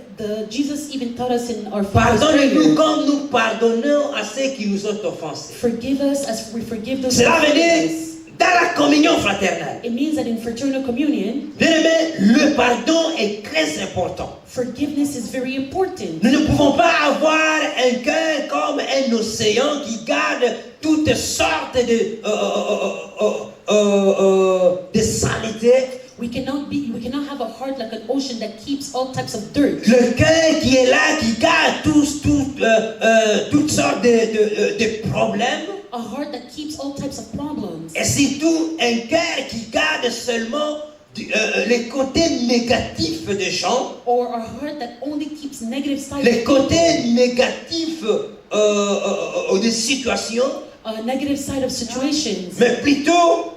Jesus even taught us in our Father's Pardonnez-nous prayer, comme nous pardonnons à ceux qui nous ont offensés. forgive us as we forgive those who Cela veut offend dire us. dans la communion fraternelle. It means that in fraternal communion, Bien-aimé, le pardon est très important. forgiveness is very important. Nous ne pouvons pas avoir un cœur comme un océan qui garde toutes sortes de saletés. We cannot have a heart like an ocean that keeps all types of dirt. Le cœur qui est là, qui garde toutes sortes de problèmes. A heart that keeps all types of problems. Et surtout, un cœur qui garde seulement les côtés négatifs des gens, Or a heart that only keeps negative sides les of people, côtés négatifs des situations, a negative side of situations. mais plutôt,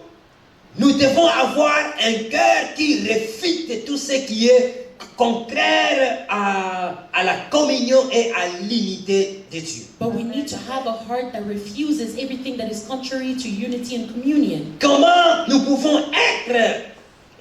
nous devons avoir un cœur qui réfute tout ce qui est contraire à la communion et à l'unité de Dieu. But we need to have a heart that refuses everything that is contrary to unity and communion. Comment nous pouvons être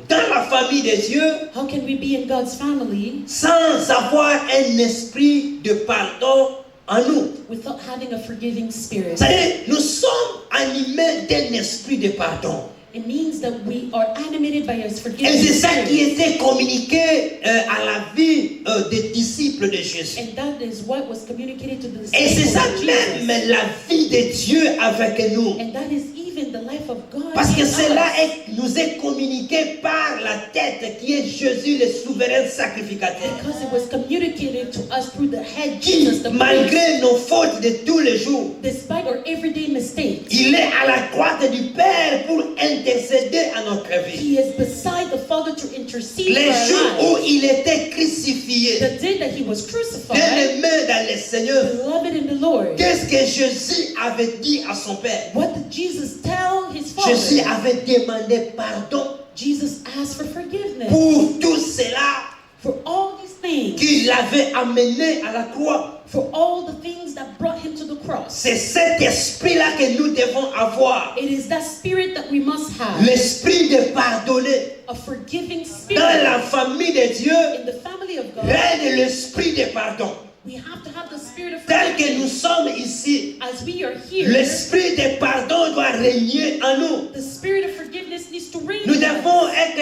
dans la famille de Dieu How can we be in God's family sans avoir un esprit de pardon en nous? without having a forgiving spirit? C'est-à-dire, nous sommes animés d'un esprit de pardon. It means that we are animated by a Et forgiving c'est ça qui spirit. était communiqué à la vie des disciples de Jésus. And that is what was communicated to the Et c'est disciples ça of Jesus. même la vie de Dieu avec nous. And that is even the life of God Parce que in cela us. nous est communiqué par la tête qui est Jésus le souverain sacrificateur. Because it was communicated to us through the head, Qui, Jesus, the priest. malgré nos fautes de tous les jours, Despite our everyday mistakes, il est à la droite du Père pour intercéder à notre vie. He is beside the Father to intercede Les for jours our où lives. il était crucifié, The day that He was crucified, bien-aimé dans le Seigneur, beloved in the Lord, qu'est-ce que Jésus avait dit à son Père? what did Jesus tell His Jésus Father? avait demandé pardon Jesus asked for forgiveness pour tout cela for all these things, qui l'avait amené à la croix. for all the things that brought Him to the cross. C'est cet esprit-là que nous devons avoir. It is that spirit that we must have, L'esprit de pardonner. a forgiving Dans spirit. la famille de Dieu, In the family of God, règne l'esprit de pardon. we have to have the spirit of Tel que nous forgiveness. sommes ici, As we are here, l'esprit de pardon doit régner en nous. the spirit of forgiveness needs to reign. Nous in us. devons être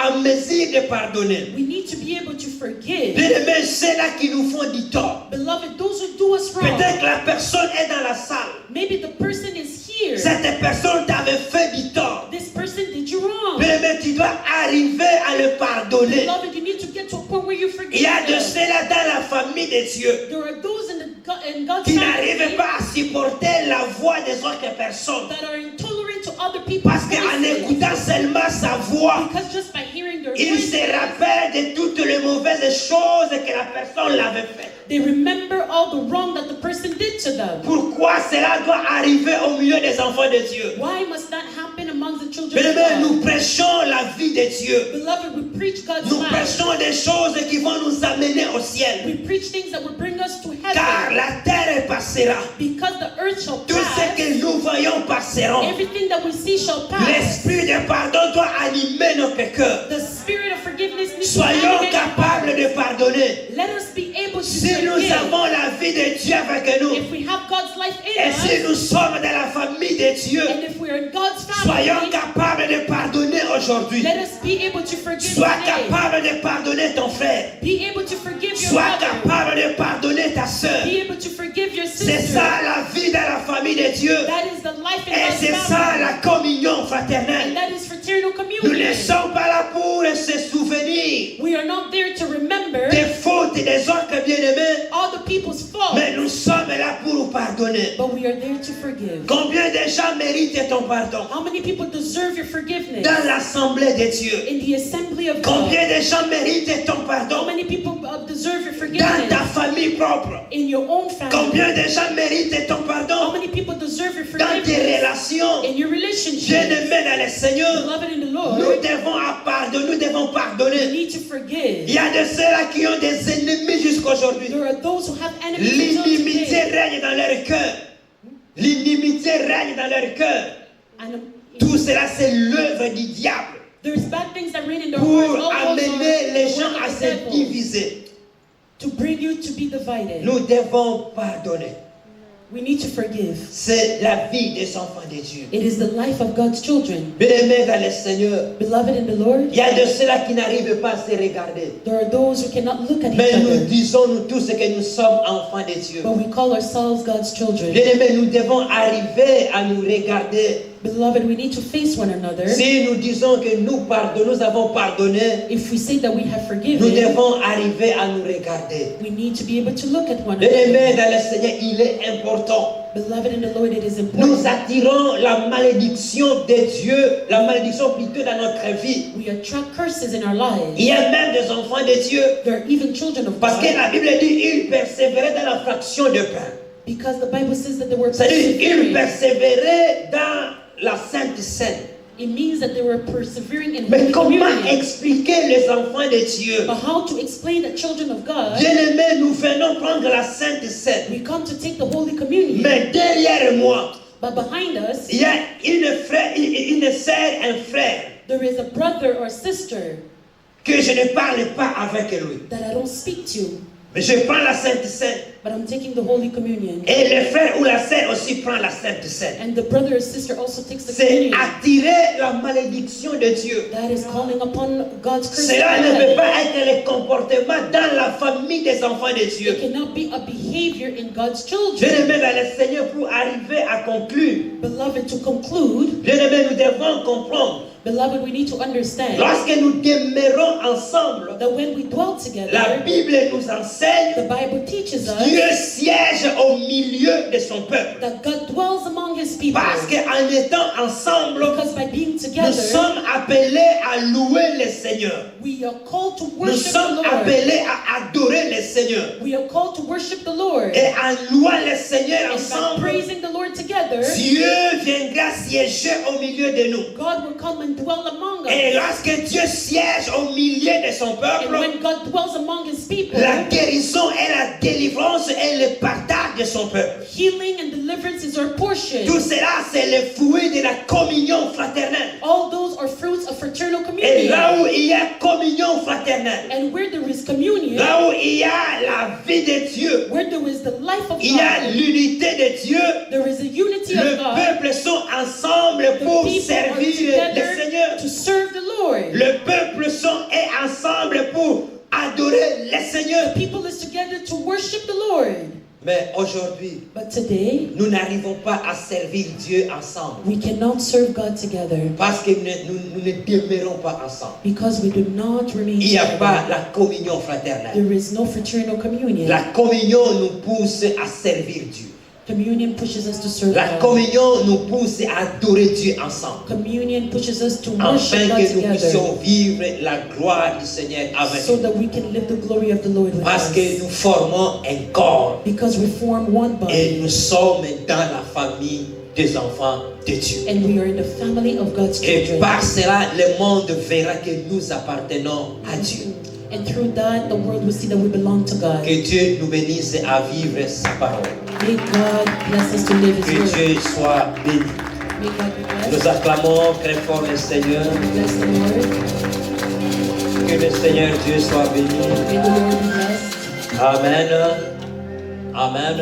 en mesure de pardonner. We need to be able to forgive. Bien-aimés, ceux-là qui nous font du tort. Beloved, those who do us wrong, Peut-être que la personne est dans la salle. maybe the person is here. Cette personne t'avait fait du tort. This person did you wrong. Bien-aimé, tu dois arriver à le pardonner. Beloved, you need to get to a point where you forgive Il y a de them. ceux-là dans la famille de Dieu There are those in God's qui n'arrivent family pas à supporter la voix des autres personnes. that are intolerant to other people's Parce qu'en voices. écoutant seulement sa voix, Because just by hearing their il voices, se rappelle de toutes les mauvaises choses que la personne l'avait fait. they remember all the wrong that the person did to them. Pourquoi cela doit arriver au milieu des enfants de Dieu? Why must that happen amongst the children of Bien-aimés, nous God? prêchons la vie de Dieu. Beloved, we preach God's Nous life. prêchons des choses qui vont nous amener au ciel. We preach things that will bring us to Car heaven. la terre passera. Because the earth shall Tout ce pass, que nous voyons passeront. everything that we see shall pass. L'esprit de pardon doit animer notre cœur. The spirit of forgiveness needs to Soyons animate our capables de hearts. pardonner. Let us be able to Si nous forgive. avons la vie de Dieu avec nous, If we have God's life in et us, si nous sommes dans la famille de Dieu, and if we're in God's soyons family, capables de pardonner aujourd'hui. let us be able to forgive Sois today. capable de pardonner ton frère. Be able to forgive your Sois brother. capable de pardonner ta soeur. Be able to forgive your C'est sister. ça la vie dans la famille de Dieu. That is the life in Et God's c'est ça family. la communion And fraternelle. that is fraternal Nous communion. ne sommes pas là pour se souvenir We are not not there to remember des fautes des autres bien-aimés, all the people's faults, mais nous sommes là pour vous pardonner. but we are there to forgive. Combien de gens méritent ton pardon? How many people deserve your forgiveness Dans l'assemblée de Dieu. in the assembly of God? Combien de gens méritent ton How pardon? many people deserve your Dans forgiveness ta famille propre. in your own family? Combien de gens méritent ton How pardon? many people deserve your Dans tes forgiveness relations. in your relationship? Bien-aimés dans le Seigneur, Beloved in the nous Lord, nous devons we pardonner. need to Il forgive. y a de ceux-là qui ont des ennemis jusqu'aujourd'hui. There are those who have enemies until L'inimitié today. règne dans leur cœur. L'inimitié règne dans leur cœur. And Tout cela, c'est l'œuvre du diable there's bad things that reign in their pour hearts. All those amener are les the gens work à of the se devil, diviser. to bring you to be divided. Nous devons pardonner. We need to forgive. C'est la vie des enfants de Dieu. It is the life of God's children. Bien-aimés dans le Seigneur, Beloved in the Lord, il y a de ceux-là qui n'arrivent pas à se regarder. there are those who cannot look at each Mais nous other, disons nous tous que nous sommes enfants de Dieu. but we call ourselves God's children. Bien-aimés, nous devons arriver à nous regarder. Beloved, we need to face one another. Si nous disons que nous avons pardonné, If we say that we have nous forgiven, devons arriver à nous regarder. we need to be able to look at one Bien-aimés another. dans le Seigneur, il est important. Beloved in the Lord, it is Nous important. attirons la malédiction de Dieu, la malédiction plutôt dans notre vie. We attract curses in our lives. Il y a même des enfants de Dieu, There are even children of parce que God, la Bible dit ils persévéraient dans la fraction de pain. because the Bible says that they were C'est-à-dire ils persevering. persévéraient dans la Sainte Seine. It means that they were persevering in Mais Holy comment Communion. expliquer les enfants de Dieu? But how to explain the children of God? Bien-aimés, nous venons prendre la Sainte Seine. We come to take the Holy Communion, Mais derrière moi, but behind us, il y a une sœur, un frère, there is a brother or sister que je ne parle pas avec lui. that I don't speak to, Mais je prends la Sainte Seine. but I'm taking the Holy Communion. Et le frère ou la sœur aussi prend la Sainte Seine. And the brother or sister also takes the C'est communion. attirer la malédiction de Dieu. That is calling upon God's curse. Cela ne upon peut them. pas être le comportement dans la famille des enfants de It Dieu. cannot be a behavior in God's children. Bien-aimés dans le Seigneur, pour arriver à conclure, Beloved, to conclude, bien-aimés, nous devons comprendre. beloved, we need to understand Lorsque nous demeurons ensemble, that when we dwell la together, Bible nous enseigne, the Bible teaches Dieu us siège au milieu de son peuple. that God dwells among His people. Parce qu'en étant ensemble, Because by being nous together, sommes appelés à louer le Seigneur. we are called to Nous worship the sommes Lord. appelés à adorer le Seigneur. We are called to worship the Lord. Et en louant le Seigneur And by ensemble, praising the Lord together, Dieu viendra siéger au milieu de nous. God will come and dwell among us. Et lorsque Dieu siège au milieu de son And peuple, when God dwells among His people, la guérison et la délivrance et le partage de son peuple. healing and deliverance is our portion. Tout cela, c'est le fruit de la communion fraternelle. All those are fruits of fraternal Et là communion. où il y a communion fraternelle, And where there is communion, là où il y a la vie de Dieu, where there is the life of il y a God, l'unité de Dieu, there is a unity le of God. peuple sont ensemble The pour people are servir le together Seigneur. to serve the Lord. Le peuple sont ensemble pour adorer le Seigneur. The people is together to worship the Lord. Mais aujourd'hui, But today, nous n'arrivons pas à servir Dieu ensemble we cannot serve God together parce que nous ne demeurons pas ensemble. because we do not remain Il n'y a pas together. la communion fraternelle. There is no fraternal communion. La communion nous pousse à servir Dieu. Communion pushes us to serve La God. communion nous pousse à adorer Dieu ensemble. Communion pushes us to Afin worship God que nous together puissions vivre la gloire du Seigneur avec so nous. that we can live the glory of the Lord with Parce us. que nous formons un corps Because we form one et body nous sommes dans la famille des enfants de Dieu. and we are in the family of God's Et children. par cela, le monde verra que nous appartenons à Dieu. And through that, the world will see that we belong to God. Que Dieu nous bénisse à vivre sa parole. May God bless us to live His Que word. Dieu soit béni. May God be Nous blessed. acclamons très fort le Seigneur. Bless the Lord. Que le Seigneur Dieu soit béni. May the Lord be blessed. Amen. Amen.